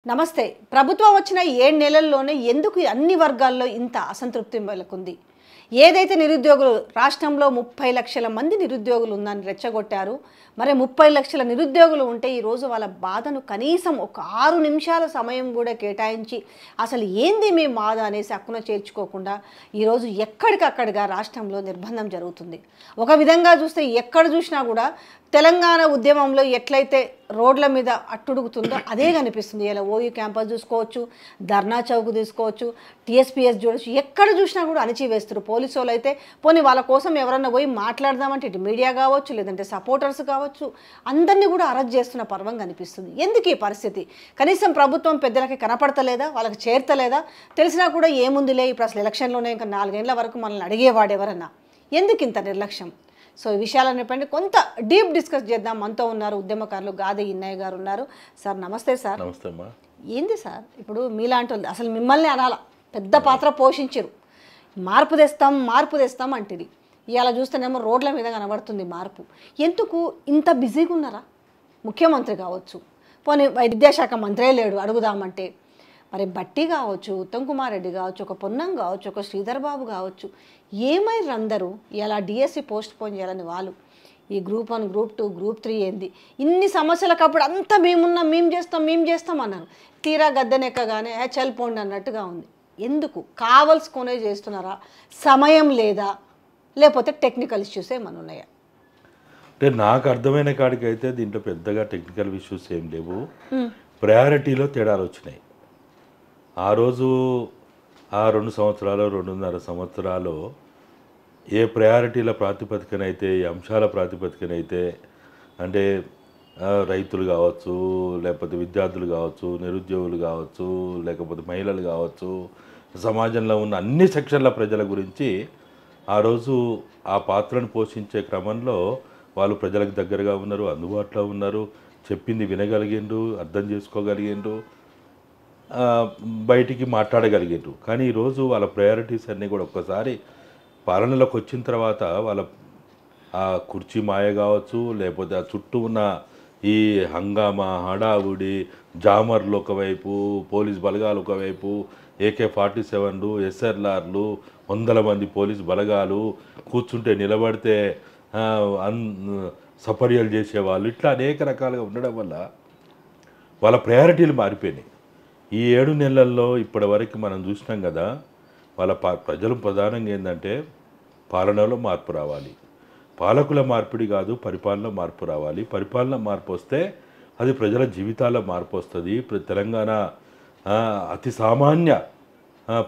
నమస్తే. ప్రభుత్వం వచ్చిన 7 నెలల్లోనే ఎందుకు అన్ని వర్గాల్లో ఇంత అసంతృప్తి నెలకొంది? ఏదైతే నిరుద్యోగులు రాష్ట్రంలో 30 లక్షల మంది నిరుద్యోగులు ఉందని రెచ్చగొట్టారు. మరి 30 లక్షల నిరుద్యోగులు ఉంటే ఈరోజు వాళ్ళ బాధను కనీసం ఒక 6 నిమిషాల సమయం కూడా కేటాయించి అసలు ఏంది మీ బాధ అనేసి హక్కున చేర్చుకోకుండా ఈరోజు ఎక్కడికక్కడిగా రాష్ట్రంలో నిర్బంధం జరుగుతుంది. ఒక విధంగా చూస్తే ఎక్కడ చూసినా కూడా తెలంగాణ ఉద్యమంలో ఎట్లయితే రోడ్ల మీద అట్టుడుగుతుందో అదే కనిపిస్తుంది. ఇలా ఓయూ క్యాంపస్ చూసుకోవచ్చు, ధర్నా చౌక్ తీసుకోవచ్చు, టీఎస్పీఎస్ చూడవచ్చు, ఎక్కడ చూసినా కూడా అణిచివేస్తారు. పోలీసు వాళ్ళు అయితే పోనీ వాళ్ళ కోసం ఎవరన్నా పోయి మాట్లాడదామంటే ఇటు మీడియా కావచ్చు, లేదంటే సపోర్టర్స్ కావచ్చు, అందరినీ కూడా అరెస్ట్ చేస్తున్న పర్వం కనిపిస్తుంది. ఎందుకు ఈ పరిస్థితి? కనీసం ప్రభుత్వం పెద్దలకి కనపడతలేదా? వాళ్ళకి చేరతలేదా? తెలిసినా కూడా ఏముందిలే, ఇప్పుడు అసలు ఎలక్షన్లోనే ఇంకా 4 ఏళ్ల వరకు మనల్ని అడిగేవాడు ఎవరన్నా. ఎందుకు ఇంత నిర్లక్ష్యం? సో ఈ విషయాలను చెప్పండి, కొంత డీప్ డిస్కస్ చేద్దాం. మనతో ఉన్నారు ఉద్యమకారులు గాదే ఇన్నయ్య గారు ఉన్నారు. సార్ నమస్తే. సార్ నమస్తే అమ్మా. ఏంది సార్ ఇప్పుడు మీలాంటి వాళ్ళు అసలు మిమ్మల్ని అనాల పెద్ద పాత్ర పోషించరు. మార్పు తెస్తాం అంటిది. ఇవాళ చూస్తేనేమో రోడ్ల మీద కనబడుతుంది మార్పు. ఎందుకు ఇంత బిజీగా ఉన్నారా? ముఖ్యమంత్రి కావచ్చు, పోనీ విద్యాశాఖ మంత్రే లేడు అడుగుదామంటే, మరి బట్టి కావచ్చు, ఉత్తమ్ కుమార్ రెడ్డి కావచ్చు, ఒక పొన్నం కావచ్చు, ఒక శ్రీధర్ బాబు కావచ్చు, ఏమైనా అందరూ ఇలా డిఎస్సి పోస్ట్ పోన్ చేయాలని వాళ్ళు ఈ గ్రూప్ 1, గ్రూప్ 2, గ్రూప్ 3 ఏంది ఇన్ని సమస్యలకు అప్పుడు అంతా మేము చేస్తాం అన్నారు. తీరా గద్దెనెక్కగానే చల్పోండి అన్నట్టుగా ఉంది. ఎందుకు కావలసుకొనే చేస్తున్నారా? సమయం లేదా, లేకపోతే టెక్నికల్ ఇష్యూస్ ఏమైనా ఉన్నాయా? అంటే నాకు అర్థమైన కాడికి అయితే దీంట్లో పెద్దగా టెక్నికల్ ఇష్యూస్ ఏం లేవు. ప్రయారిటీలో తేడాలు వచ్చినాయి. ఆ రోజు ఆ 2 సంవత్సరాలు 2.5 సంవత్సరాలు ఏ ప్రయారిటీల ప్రాతిపదికనైతే, ఏ అంశాల ప్రాతిపదికనైతే, అంటే రైతులు కావచ్చు, లేకపోతే విద్యార్థులు కావచ్చు, నిరుద్యోగులు కావచ్చు, లేకపోతే మహిళలు కావచ్చు, సమాజంలో ఉన్న అన్ని సెక్షన్ల ప్రజల గురించి ఆ రోజు ఆ పాత్రను పోషించే క్రమంలో వాళ్ళు ప్రజలకు దగ్గరగా ఉన్నారు, అందుబాటులో ఉన్నారు, చెప్పింది వినగలిగిండ్రు, అర్థం చేసుకోగలిగిండ్రు, బయటికి మాట్లాడగలిగారు. కానీ ఈరోజు వాళ్ళ ప్రయారిటీస్ అన్నీ కూడా ఒక్కసారి పాలనలోకి వచ్చిన తర్వాత వాళ్ళ ఆ కుర్చీ మాయ కావచ్చు, లేకపోతే ఆ చుట్టూ ఉన్న ఈ హంగామా, హడావుడి, జామర్లు ఒకవైపు, పోలీస్ బలగాలు ఒకవైపు, AK-47లు, SLRలు, 100 మంది పోలీస్ బలగాలు, కూర్చుంటే నిలబడితే సపర్యలు చేసేవాళ్ళు, ఇట్లా అనేక రకాలుగా ఉండడం వల్ల వాళ్ళ ప్రయారిటీలు మారిపోయినాయి. ఈ 7 నెలల్లో ఇప్పటి వరకు మనం చూసినాం కదా, వాళ్ళ ప్రజలు ప్రధానంగా ఏంటంటే పాలనలో మార్పు రావాలి, పాలకుల మార్పిడి కాదు, పరిపాలన మార్పు రావాలి. పరిపాలన మార్పు వస్తే అది ప్రజల జీవితాల్లో మార్పు వస్తుంది. తెలంగాణ అతి సామాన్య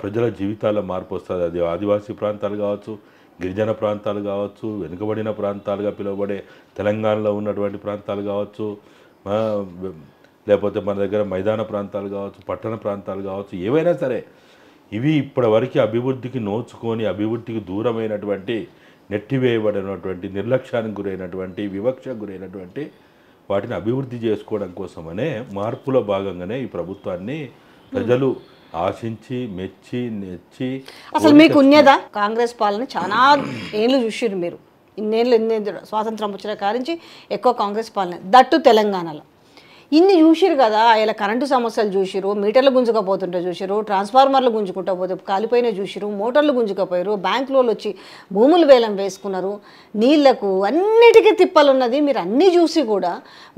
ప్రజల జీవితాల్లో మార్పు వస్తుంది. అది ఆదివాసీ ప్రాంతాలు కావచ్చు, గిరిజన ప్రాంతాలు కావచ్చు, వెనుకబడిన ప్రాంతాలుగా పిలువబడే తెలంగాణలో ఉన్నటువంటి ప్రాంతాలు కావచ్చు, లేకపోతే మన దగ్గర మైదాన ప్రాంతాలు కావచ్చు, పట్టణ ప్రాంతాలు కావచ్చు, ఏవైనా సరే ఇవి ఇప్పటివరకు అభివృద్ధికి నోచుకొని అభివృద్ధికి దూరమైనటువంటి, నెట్టివేయబడినటువంటి, నిర్లక్ష్యానికి గురైనటువంటి, వివక్షకు గురైనటువంటి వాటిని అభివృద్ధి చేసుకోవడం కోసమనే మార్పులో భాగంగానే ఈ ప్రభుత్వాన్ని ప్రజలు ఆశించి, మెచ్చి, నెచ్చి. అసలు మీకు ఉన్నదా? కాంగ్రెస్ పాలన చాలా ఏళ్ళు చూసిరు మీరు, ఇన్నేళ్ళు స్వాతంత్రం వచ్చిన కారించి ఎక్కువ కాంగ్రెస్ పాలన, దట్టు తెలంగాణలో ఇన్ని చూసిరు కదా. ఇలా కరెంటు సమస్యలు చూసిరు, మీటర్లు గుంజుకపోతుంటే చూసిరు, ట్రాన్స్ఫార్మర్లు గుంజుకుంటూ పోతే కాలిపోయిన చూసిరు, మోటార్లు గుంజుకపోయారు, బ్యాంకులో వచ్చి భూములు వేలం వేసుకున్నారు, నీళ్లకు అన్నిటికీ తిప్పలున్నది. మీరు అన్నీ చూసి కూడా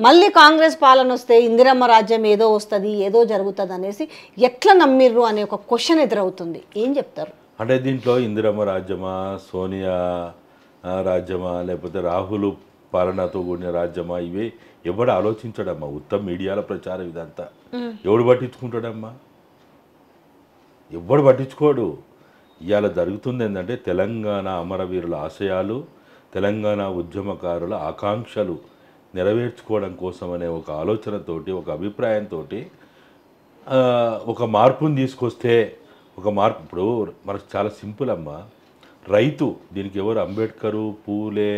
మళ్ళీ కాంగ్రెస్ పాలన వస్తే ఇందిరమ్మ రాజ్యం ఏదో వస్తుంది, ఏదో జరుగుతుంది అనేసి ఎట్లా నమ్మిర్రు అనే ఒక క్వశ్చన్ ఎదురవుతుంది. ఏం చెప్తారు? అంటే దీంట్లో ఇందిరమ్మ రాజ్యమా, సోనియా రాజ్యమా, లేకపోతే రాహుల్ పాలనతో కూడిన రాజ్యమా, ఇవి ఎవడు ఆలోచించడమ్మా. ఉత్తమ మీడియాల ప్రచారం ఇదంతా ఎవడు పట్టించుకుంటాడమ్మా? ఎవడు పట్టించుకోడు. ఇవాళ జరుగుతుంది ఏంటంటే తెలంగాణ అమరవీరుల ఆశయాలు, తెలంగాణ ఉద్యమకారుల ఆకాంక్షలు నెరవేర్చుకోవడం కోసం అనే ఒక ఆలోచనతోటి, ఒక అభిప్రాయంతో ఒక మార్పుని తీసుకొస్తే, ఒక మార్పు ఇప్పుడు మనకు చాలా సింపుల్ అమ్మా. రైతు, దీనికి ఎవరు అంబేద్కరు, పూలే,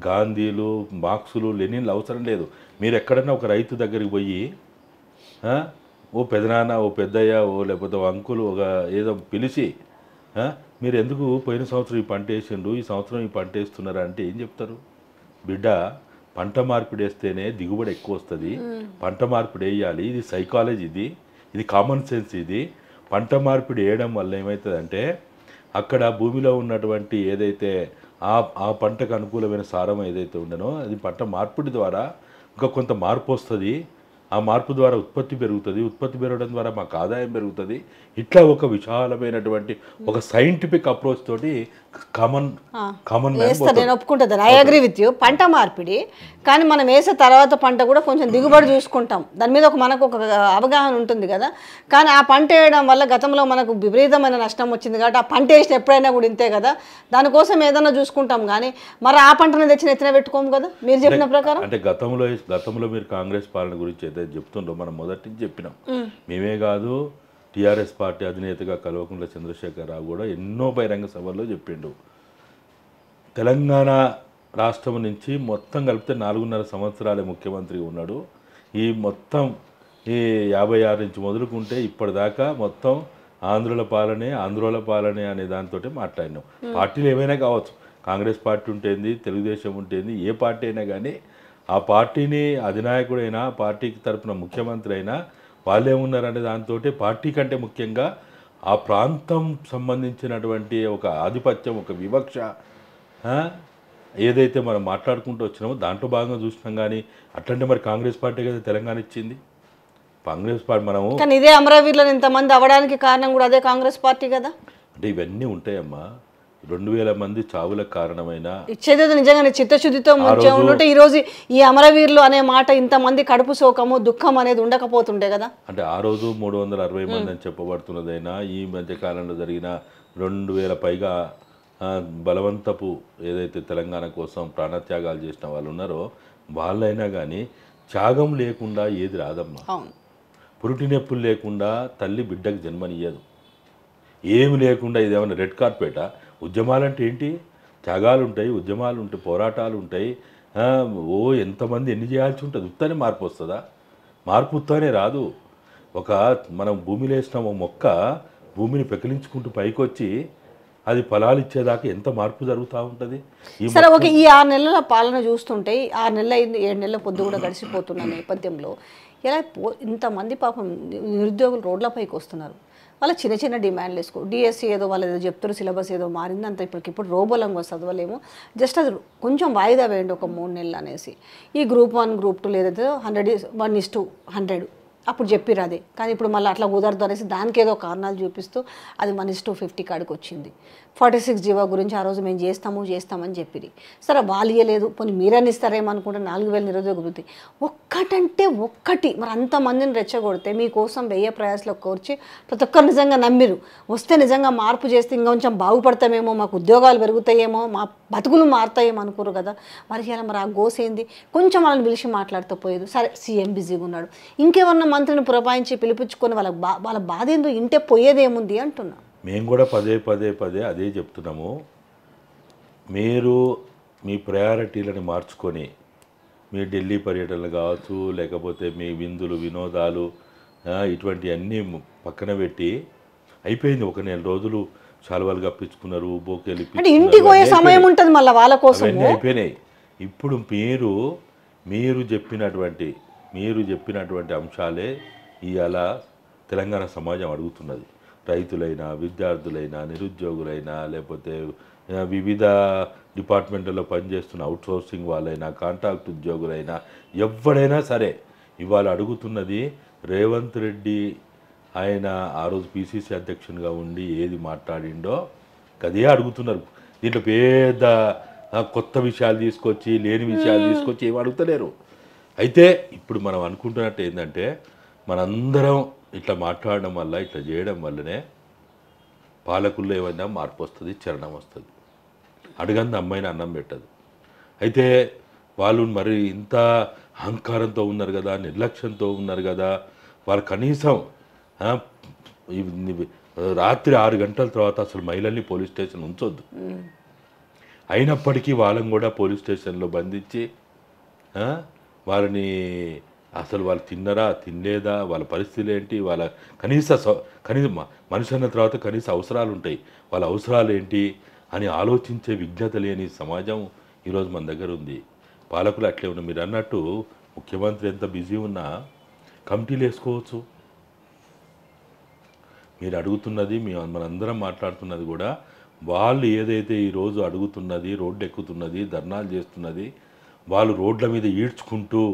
గాంధీలు, మార్క్సులు, లెనిన్లు అవసరం లేదు. మీరు ఎక్కడన్నా ఒక రైతు దగ్గరికి పోయి ఓ పెదనాన్న, ఓ పెద్దయ్య, ఓ లేకపోతే ఓ అంకులు ఒక ఏదో పిలిచి మీరు ఎందుకు పోయిన సంవత్సరం ఈ పంట వేసిండ్రు, ఈ సంవత్సరం ఈ పంట వేస్తున్నారా అంటే ఏం చెప్తారు? బిడ్డ, పంట మార్పిడి వేస్తేనే దిగుబడి ఎక్కువ వస్తుంది, పంట మార్పిడి వేయాలి, ఇది సైకాలజీ, ఇది కామన్ సెన్స్. ఇది పంట మార్పిడి వేయడం వల్ల ఏమవుతుందంటే అక్కడ భూమిలో ఉన్నటువంటి ఏదైతే ఆ పంటకు అనుకూలమైన సారం ఏదైతే ఉండనో అది పంట మార్పిడి ద్వారా ఇంకా కొంత మార్పు వస్తుంది. ఆ మార్పు ద్వారా ఉత్పత్తి పెరుగుతుంది, ఉత్పత్తి పెరగడం ద్వారా మాకు ఆదాయం పెరుగుతుంది. ఇట్లా ఒక విశాలమైనటువంటి ఒక సైంటిఫిక్ అప్రోచ్ తోటి కామన్ వేస్తారు. నేను ఒప్పుకుంటుంది, ఐ అగ్రీ విత్ యూ. పంట మార్పిడి, కానీ మనం వేసే తర్వాత పంట కూడా కొంచెం దిగుబడి చూసుకుంటాం, దాని మీద మనకు ఒక అవగాహన ఉంటుంది కదా. కానీ ఆ పంట వేయడం వల్ల గతంలో మనకు విపరీతమైన నష్టం వచ్చింది కాబట్టి ఆ పంట వేసిన ఎప్పుడైనా కూడా ఇంతే కదా, దానికోసం ఏదైనా చూసుకుంటాం. కానీ మరి ఆ పంటను తెచ్చి నెత్తిన పెట్టుకోము కదా మీరు చెప్పిన ప్రకారం. అంటే గతంలో మీరు కాంగ్రెస్ పాలన గురించి ఏదైతే చెప్తుండ్రో మనం మొదటి నుంచి చెప్పినాం. మేమే కాదు, టీఆర్ఎస్ పార్టీ అధినేతగా కల్వకుంట్ల చంద్రశేఖరరావు కూడా ఎన్నో బహిరంగ సభల్లో చెప్పిండు. తెలంగాణ రాష్ట్రం నుంచి మొత్తం కలిపితే 4.5 సంవత్సరాలే ముఖ్యమంత్రిగా ఉన్నాడు. ఈ మొత్తం ఈ 56 నుంచి మొదలుకుంటే ఇప్పటిదాకా మొత్తం ఆంధ్రుల పాలనే అనే దాంతో మాట్లాడినాం. పార్టీలు ఏమైనా కావచ్చు, కాంగ్రెస్ పార్టీ ఉంటేంది, తెలుగుదేశం ఉంటేంది, ఏ పార్టీ అయినా కానీ ఆ పార్టీని అధినాయకుడైనా పార్టీకి తరపున ముఖ్యమంత్రి అయినా వాళ్ళేమున్నారనే దాంతో పార్టీ కంటే ముఖ్యంగా ఆ ప్రాంతం సంబంధించినటువంటి ఒక ఆధిపత్యం, ఒక వివక్ష ఏదైతే మనం మాట్లాడుకుంటూ వచ్చినామో దాంట్లో భాగంగా చూసినాం. కానీ అట్లాంటి మరి కాంగ్రెస్ పార్టీ కదా తెలంగాణ ఇచ్చింది. కాంగ్రెస్ పార్టీ మనము కానీ ఇదే అమరావతిలో ఇంతమంది అవ్వడానికి కారణం కూడా అదే కాంగ్రెస్ పార్టీ కదా. అంటే ఇవన్నీ ఉంటాయమ్మా. 2000 మంది చావులకు కారణమైన ఇచ్చేది నిజంగానే చిత్తశుద్ధితో ఉంటే ఈ రోజు ఈ అమరవీరులు అనే మాట ఇంతమంది కడుపు శోకము దుఃఖం అనేది ఉండకపోతుండే కదా. అంటే ఆ రోజు 360 మంది అని చెప్పబడుతున్నదైనా ఈ మధ్య కాలంలో జరిగిన 2000 పైగా బలవంతపు ఏదైతే తెలంగాణ కోసం ప్రాణత్యాగాలు చేసిన వాళ్ళు ఉన్నారో వాళ్ళైనా కానీ త్యాగం లేకుండా ఏది రాదమ్మా. పురుటి నొప్పులు లేకుండా తల్లి బిడ్డకు జన్మనియ్యదు. ఏమి లేకుండా ఇదేమన్నా రెడ్ కార్పెట? ఉద్యమాలంటే ఏంటి? త్యాగాలు ఉంటాయి, ఉద్యమాలు ఉంటాయి, పోరాటాలు ఉంటాయి. ఎంతమంది ఎన్ని చేయాల్సి ఉంటుంది. ఉత్తనే మార్పు వస్తుందా? మార్పు ఉత్తనే రాదు. మనం భూమిలో వేసిన మొక్క భూమిని పెకిలించుకుంటూ పైకి వచ్చి అది ఫలాలు ఇచ్చేదాకా ఎంత మార్పు జరుగుతూ ఉంటుంది. సరే, ఓకే. ఈ 6 నెలల పాలన చూస్తుంటే 6 నెలలు అయింది, 7 నెలల పొద్దు కూడా గడిచిపోతున్న నేపథ్యంలో ఎలా ఇంతమంది పాపం నిరుద్యోగులు రోడ్లపైకి వస్తున్నారు. వాళ్ళ చిన్న చిన్న డిమాండ్లు వేసుకో, డిఎస్సి ఏదో వాళ్ళు ఏదో చెప్తారు, సిలబస్ ఏదో మారింది, అంత ఇప్పటికిప్పుడు రోబోలంగా చదవలేము, జస్ట్ అది కొంచెం వాయిదా వేయండి ఒక 3 నెలలు అనేసి. ఈ గ్రూప్ 1 గ్రూప్ 2 లేదైతే 1:100 అప్పుడు చెప్పిరు అదే. కానీ ఇప్పుడు మళ్ళీ అట్లా కుదరదు అనేసి దానికి ఏదో కారణాలు చూపిస్తూ అది 1:50 కాడికి వచ్చింది. 46 జీవో గురించి ఆ రోజు మేము చేస్తామని చెప్పిరి. సరే, వాళ్ళు ఇవ్వలేదు, పోనీ మీరని ఇస్తారేమో అనుకుంటే 4000 నిరుద్యోగ వృత్తి ఒక్కటంటే ఒక్కటి. మరి అంతమందిని రెచ్చగొడితే మీకోసం 1000 ప్రయాసలో కోర్చి ప్రతి ఒక్కరు నిజంగా నమ్మిరు, వస్తే నిజంగా మార్పు చేస్తే ఇంకొంచెం బాగుపడతామేమో, మాకు ఉద్యోగాలు పెరుగుతాయేమో, మా బతుకులు మారుతాయేమో అనుకోరు కదా. మరి ఆ గోసేంది? కొంచెం వాళ్ళని పిలిచి మాట్లాడుతూ పోయేది. సరే, సీఎం బిజీగా ఉన్నాడు, ఇంకెవరన్నా మంత్రిని పురపాయించి పిలిపించుకొని వాళ్ళ బాధ ఏందో ఇంటే పోయేదేముంది అంటున్నా. మేము కూడా పదే అదే చెప్తున్నాము. మీరు మీ ప్రయారిటీలను మార్చుకొని మీ ఢిల్లీ పర్యటనలు కావచ్చు, లేకపోతే మీ విందులు వినోదాలు ఇటువంటివన్నీ పక్కన పెట్టి అయిపోయింది. 1 నెల రోజులు శాలువాలు కప్పించుకున్నారు, బోకేలు ఇంటికి పోయే సమయం ఉంటుంది మళ్ళీ వాళ్ళ కోసం అయిపోయినాయి. ఇప్పుడు మీరు చెప్పినటువంటి అంశాలే ఇవాళ తెలంగాణ సమాజం అడుగుతున్నది. రైతులైనా, విద్యార్థులైనా, నిరుద్యోగులైనా, లేకపోతే వివిధ డిపార్ట్మెంట్లలో పనిచేస్తున్న అవుట్సోర్సింగ్ వాళ్ళైనా, కాంట్రాక్ట్ ఉద్యోగులైనా, ఎవరైనా సరే ఇవాళ అడుగుతున్నది రేవంత్ రెడ్డి. ఆయన ఆ రోజు పిసిసి అధ్యక్షునిగా ఉండి ఏది మాట్లాడిండో అదే అడుగుతున్నారు. దీంట్లో పెద్ద కొత్త విషయాలు తీసుకొచ్చి, లేని విషయాలు తీసుకొచ్చి ఏమి అడుగుతలేరు. అయితే ఇప్పుడు మనం అనుకుంటున్నట్టు ఏంటంటే మనందరం ఇట్లా మాట్లాడడం వల్ల, ఇట్లా చేయడం వల్లనే పాలకుల్లో ఏమైనా మార్పు వస్తుంది, చలనం వస్తుంది. అడగంది అమ్మాయిని అన్నం పెట్టదు. అయితే వాళ్ళు మరి ఇంత అహంకారంతో ఉన్నారు కదా, నిర్లక్ష్యంతో ఉన్నారు కదా, వాళ్ళు కనీసం రాత్రి 6 గంటల తర్వాత అసలు మహిళల్ని పోలీస్ స్టేషన్ ఉంచొద్దు. అయినప్పటికీ వాళ్ళని కూడా పోలీస్ స్టేషన్లో బంధించి వారిని అసలు వాళ్ళు తిన్నరా తినలేదా, వాళ్ళ పరిస్థితులు ఏంటి, వాళ్ళ కనీస మనిషి అన్న తర్వాత కనీస అవసరాలు ఉంటాయి, వాళ్ళ అవసరాలు ఏంటి అని ఆలోచించే విజ్ఞత లేని సమాజం ఈరోజు మన దగ్గర ఉంది. పాలకులు అట్లే ఉన్నారు. మీరు అన్నట్టు ముఖ్యమంత్రి ఎంత బిజీ ఉన్నా కమిటీలు వేసుకోవచ్చు. మీరు అడుగుతున్నది మనందరం మాట్లాడుతున్నది కూడా వాళ్ళు ఏదైతే ఈరోజు అడుగుతున్నది, రోడ్డు ఎక్కుతున్నది, ధర్నాలు చేస్తున్నది, వాళ్ళు రోడ్ల మీద ఈడ్చుకుంటూ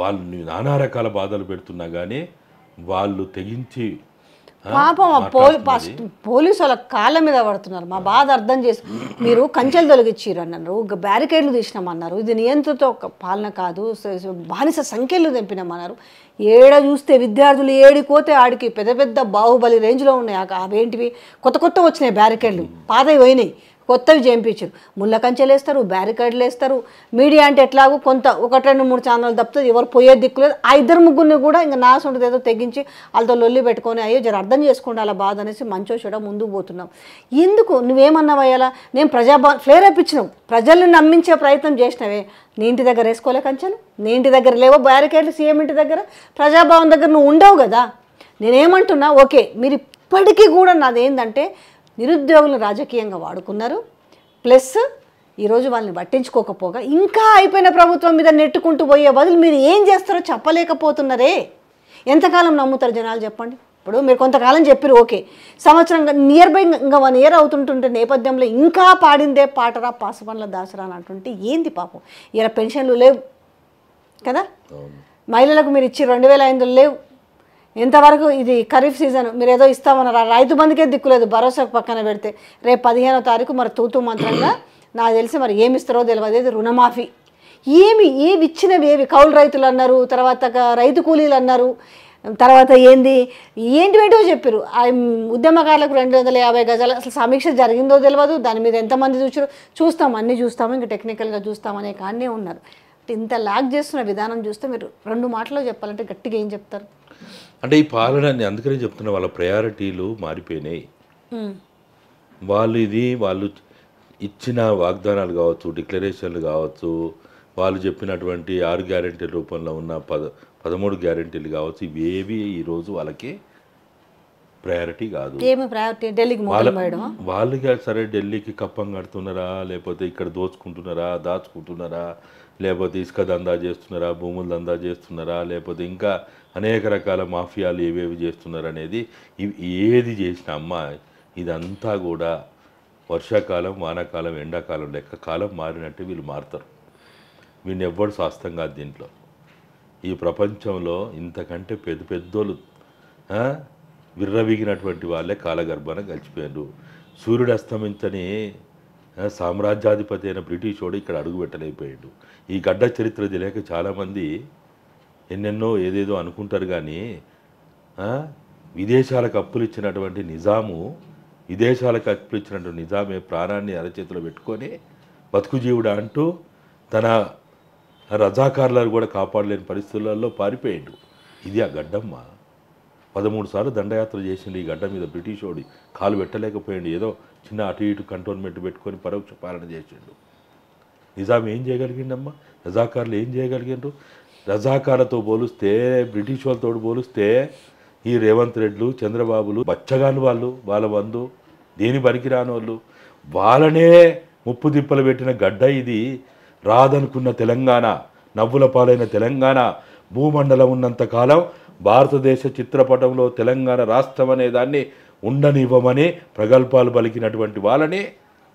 వాళ్ళు నానా రకాల బాధలు పెడుతున్నా కానీ వాళ్ళు తెగించి పాపం పోలీసు వాళ్ళ కాళ్ళ మీద పడుతున్నారు. మా బాధ అర్థం చేసి మీరు కంచెలు తొలగించారు అన్నారు, బ్యారికేడ్లు తీసినామన్నారు, ఇది నియంత్రిత పాలన కాదు, బానిస సంఖ్యలు తెంపినామన్నారు. ఏడ చూస్తే విద్యార్థులు ఏడిపోతే ఆడికి పెద్ద పెద్ద బాహుబలి రేంజ్లో ఉన్నాయి. అవేంటివి కొత్త కొత్త వచ్చినాయి బ్యారికేడ్లు, పాతవి పోయినాయి, కొత్తవి చేయించారు. ముళ్ళ కంచెలు వేస్తారు, బ్యారికేడ్లు వేస్తారు. మీడియా అంటే ఎట్లాగో కొంత 1-2-3 ఛానల్ తప్పితే ఎవరు పోయే దిక్కులేదు. ఆ 2-3 కూడా ఇంకా నాసుంటుంది ఏదో తెగించి వాళ్ళతో లొల్లి పెట్టుకొని అయ్యో జర అర్థం చేసుకోండి అలా బాధ అనేసి మంచో చెడ ముందుకు పోతున్నాం. ఎందుకు నువ్వేమన్నావు అయ్యాలా, నేను ప్రజాభవన్ ఫ్లేర్ ఇప్పించినావు, ప్రజల్ని నమ్మించే ప్రయత్నం చేసినవే. నీ ఇంటి దగ్గర వేసుకోలే కంచెలు, నీ ఇంటి దగ్గర లేవో బ్యారికేడ్లు, సీఎం ఇంటి దగ్గర, ప్రజాభవన్ దగ్గర నువ్వు ఉండవు కదా. నేనేమంటున్నా, ఓకే మీరు ఇప్పటికీ కూడా నాదేంటంటే నిరుద్యోగులను రాజకీయంగా వాడుకున్నారు, ప్లస్ ఈరోజు వాళ్ళని పట్టించుకోకపోగా ఇంకా అయిపోయిన ప్రభుత్వం మీద నెట్టుకుంటూ పోయే బదులు మీరు ఏం చేస్తారో చెప్పలేకపోతున్నారే. ఎంతకాలం నమ్ముతారు జనాలు చెప్పండి. ఇప్పుడు మీరు కొంతకాలం చెప్పారు, ఓకే, సంవత్సరం నియర్ బై ఇంకా 1 ఇయర్ అవుతుంటుంటే నేపథ్యంలో ఇంకా పాడిందే పాటరా పాసపండ్ల దాసరా అని అంటుంటే ఏంది పాపం. ఇలా పెన్షన్లు లేవు కదా, మహిళలకు మీరు ఇచ్చి 2500 లేవు. ఎంతవరకు ఇది ఖరీఫ్ సీజన్ మీరు ఏదో ఇస్తామన్నారు, రైతు బంధుకే దిక్కులేదు, భరోసా పక్కన పెడితే. రేపు 15వ తారీఖు మరి తూతూ మంత్రంగా నాకు తెలిసి మరి ఏమి ఇస్తారో తెలియదు. రుణమాఫీ ఏమి ఇచ్చినవి కౌలు రైతులు అన్నారు, తర్వాత రైతు కూలీలు అన్నారు, తర్వాత ఏంటివేంటో చెప్పారు. ఉద్యమకారులకు 250 గజాలు అసలు సమీక్ష జరిగిందో తెలియదు, దాని మీద ఎంతమంది చూస్తాం, అన్నీ చూస్తాము, ఇంకా టెక్నికల్గా చూస్తామనే కానే ఉన్నారు. ఇంత లాగ్ చేస్తున్న విధానం చూస్తే మీరు 2 మాటలో చెప్పాలంటే గట్టిగా ఏం చెప్తారు? అంటే ఈ పాలనని అందుకనే చెప్తున్నా, వాళ్ళ ప్రయారిటీలు మారిపోయినాయి. వాళ్ళు ఇచ్చిన వాగ్దానాలు కావచ్చు, డిక్లరేషన్లు కావచ్చు, వాళ్ళు చెప్పినటువంటి 6 గ్యారెంటీల రూపంలో ఉన్న 13 గ్యారెంటీలు కావచ్చు, ఇవేవి ఈరోజు వాళ్ళకి ప్రయారిటీ కాదు. వాళ్ళకి సరే ఢిల్లీకి కప్పం కడుతున్నారా, లేకపోతే ఇక్కడ దాచుకుంటున్నారా, లేకపోతే ఇసుక దందా చేస్తున్నారా, భూముల దందా చేస్తున్నారా, లేకపోతే ఇంకా అనేక రకాల మాఫియాలు ఏవేవి చేస్తున్నారు అనేది ఏది చేసినా అమ్మ ఇదంతా కూడా వర్షాకాలం, వానాకాలం, ఎండాకాలం లెక్క కాలం మారినట్టు వీళ్ళు మారుతారు. వీళ్ళు ఎవ్వడు శాస్త్రం కాదు దీంట్లో. ఈ ప్రపంచంలో ఇంతకంటే పెద్దోళ్ళు విర్రవీగినటువంటి వాళ్ళే కాలగర్భాన గడిచిపోయారు. సూర్యుడు అస్తమించని సామ్రాజ్యాధిపతి అయిన బ్రిటిష్ వాడు ఇక్కడ అడుగు పెట్టలేకపోయాడు. ఈ గడ్డ చరిత్ర తెలియక చాలామంది ఎన్నెన్నో ఏదేదో అనుకుంటారు. కానీ విదేశాలకు అప్పులు ఇచ్చినటువంటి నిజామే ప్రాణాన్ని అరచేతిలో పెట్టుకొని బతుకుజీవుడు అంటూ తన రజాకారులను కూడా కాపాడలేని పరిస్థితులలో పారిపోయాడు. ఇది ఆ గడ్డమ్మ. 13 సార్లు దండయాత్ర చేసిండు ఈ గడ్డ మీద. బ్రిటిష్ వాడి కాలు పెట్టలేకపోయాడు. ఏదో చిన్న అటు ఇటు కంటోన్మెంట్ పెట్టుకొని పరోక్ష పాలన చేసిండు. నిజాం ఏం చేయగలిగిండమ్మా? రజాకారులు ఏం చేయగలిగిండ్రు? రజాకారులతో పోలిస్తే, బ్రిటిష్ వాళ్ళతో పోలిస్తే ఈ రేవంత్ రెడ్లు, చంద్రబాబులు బచ్చగాను వాళ్ళ బంధు దేని పనికిరాని వాళ్ళు. వాళ్ళనే ముప్పు తిప్పలు పెట్టిన గడ్డ ఇది. రాదనుకున్న తెలంగాణ, నవ్వుల పాలైన తెలంగాణ, భూమండలం ఉన్నంతకాలం భారతదేశ చిత్రపటంలో తెలంగాణ రాష్ట్రం అనే దాన్ని ఉండనివ్వమని ప్రగల్భాలు పలికినటువంటి వాళ్ళని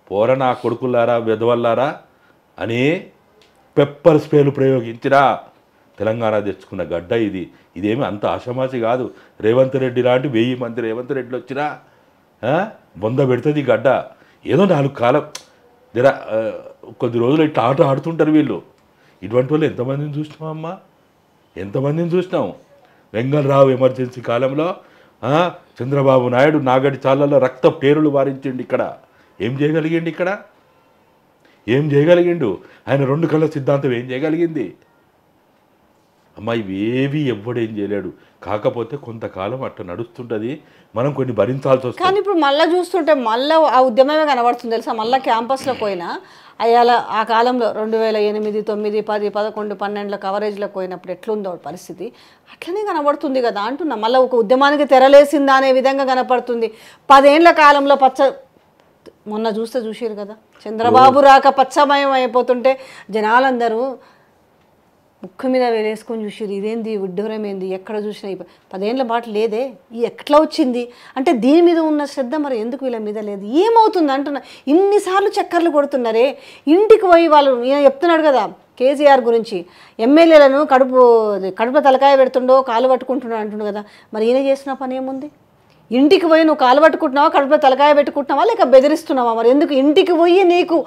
పోరనా కొడుకులారా, వెధవల్లారా అని పెప్పర్ స్ప్రేలు ప్రయోగించినా తెలంగాణ తెచ్చుకున్న గడ్డ ఇది. ఇదేమి అంత ఆషమాసి కాదు. రేవంత్ రెడ్డి లాంటి 1000 మంది రేవంత్ రెడ్డిలు వచ్చినా బొంద పెడుతుంది ఈ గడ్డ. ఏదో 4 కాలం కొద్ది రోజులు ఇట్లా ఆట ఆడుతుంటారు వీళ్ళు. ఇటువంటి వాళ్ళు ఎంతమందిని చూసినామమ్మా, ఎంతమందిని చూసినాం. వెంగళరావు ఎమర్జెన్సీ కాలంలో చంద్రబాబు నాయుడు నాగడి చాళ్ళలో రక్త పేరులు వారించిండు. ఇక్కడ ఏం చేయగలిగిండు? ఆయన 2 కళ్ళ సిద్ధాంతం ఏం చేయగలిగింది? అమ్మా ఇవేవి ఎవ్వడేం చేయలేడు. కాకపోతే కొంతకాలం అట్లా నడుస్తుంటుంది, మనం కొన్ని భరించాల్సి వస్తుంది. కానీ ఇప్పుడు మళ్ళీ చూస్తుంటే మళ్ళీ ఆ ఉద్యమమే కనబడుతుంది తెలుసా. మళ్ళీ క్యాంపస్లో పోయినా అయ్యాల ఆ కాలంలో 2008, 9, 10, 11, 12 కవరేజ్లో పోయినప్పుడు ఎట్లుందో పరిస్థితి అట్లనే కనబడుతుంది కదా అంటున్నా. మళ్ళీ ఒక ఉద్యమానికి తెరలేసిందా అనే విధంగా కనపడుతుంది. 10 ఏళ్ల కాలంలో మొన్న చూసారు కదా, చంద్రబాబు రాక పచ్చమయం అయిపోతుంటే జనాలందరూ ముక్కు మీద వేలేసుకొని చూసారు. ఇదేంది విడ్డూరం ఏంది, ఎక్కడ చూసినా 10 ఏళ్ళ పాటు లేదే, ఈ ఎట్లా వచ్చింది అంటే దీని మీద ఉన్న శ్రద్ధ మరి ఎందుకు వీళ్ళ మీద లేదు, ఏమవుతుంది అంటున్నా. ఇన్నిసార్లు చక్కర్లు కొడుతున్నారే. ఇంటికి పోయి వాళ్ళు ఈయన చెప్తున్నాడు కదా కేసీఆర్ గురించి, ఎమ్మెల్యేలను కడుపులో తలకాయ పెడుతుండో కాలు పట్టుకుంటున్నాడు అంటుండు కదా. మరి ఈయన చేసిన పని ఏముంది? ఇంటికి పోయి నువ్వు కాలు పట్టుకుంటున్నావా, కడుపులో తలకాయ పెట్టుకుంటున్నావా, లేక బెదిరిస్తున్నావా? మరి ఎందుకు ఇంటికి పోయి నీకు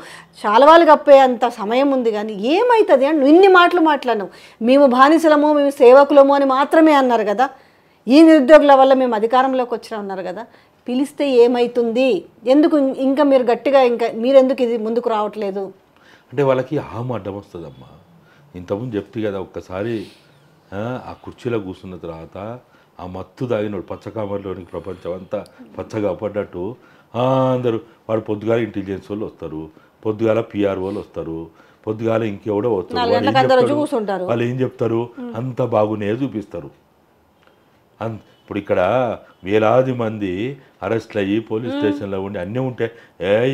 శాలువాలు కప్పే అంత సమయం ఉంది కానీ ఏమవుతుంది అని నువ్వు ఇన్ని మాటలు మాట్లాడినావు. మేము బానిసలము, మేము సేవకులము అని మాత్రమే అన్నారు కదా. ఈ నిరుద్యోగుల వల్ల మేము అధికారంలోకి వచ్చినా ఉన్నారు కదా. పిలిస్తే ఏమవుతుంది, ఎందుకు ఇంకా మీరు గట్టిగా ఇంకా మీరెందుకు ఇది ముందుకు రావట్లేదు? అంటే వాళ్ళకి అడ్డం వస్తుందమ్మా. ఇంతకుముందు చెప్తే కదా, ఒక్కసారి ఆ కుర్చీలో కూర్చున్న తర్వాత ఆ మత్తు తాగినోడు పచ్చకామర్లోనికి ప్రపంచం అంతా పచ్చగా పడ్డట్టు అందరూ వాడు పొద్దుగాల ఇంటెలిజెన్స్ వాళ్ళు వస్తారు, పొద్దుగాల పిఆర్ఓలు వస్తారు, పొద్దుగాల ఇంకెవడో వస్తారు. వాళ్ళు ఏం చెప్తారు, అంత బాగునే చూపిస్తారు. ఇప్పుడు ఇక్కడ వేలాది మంది అరెస్ట్లు అయ్యి పోలీస్ స్టేషన్లో ఉండి అన్నీ ఉంటే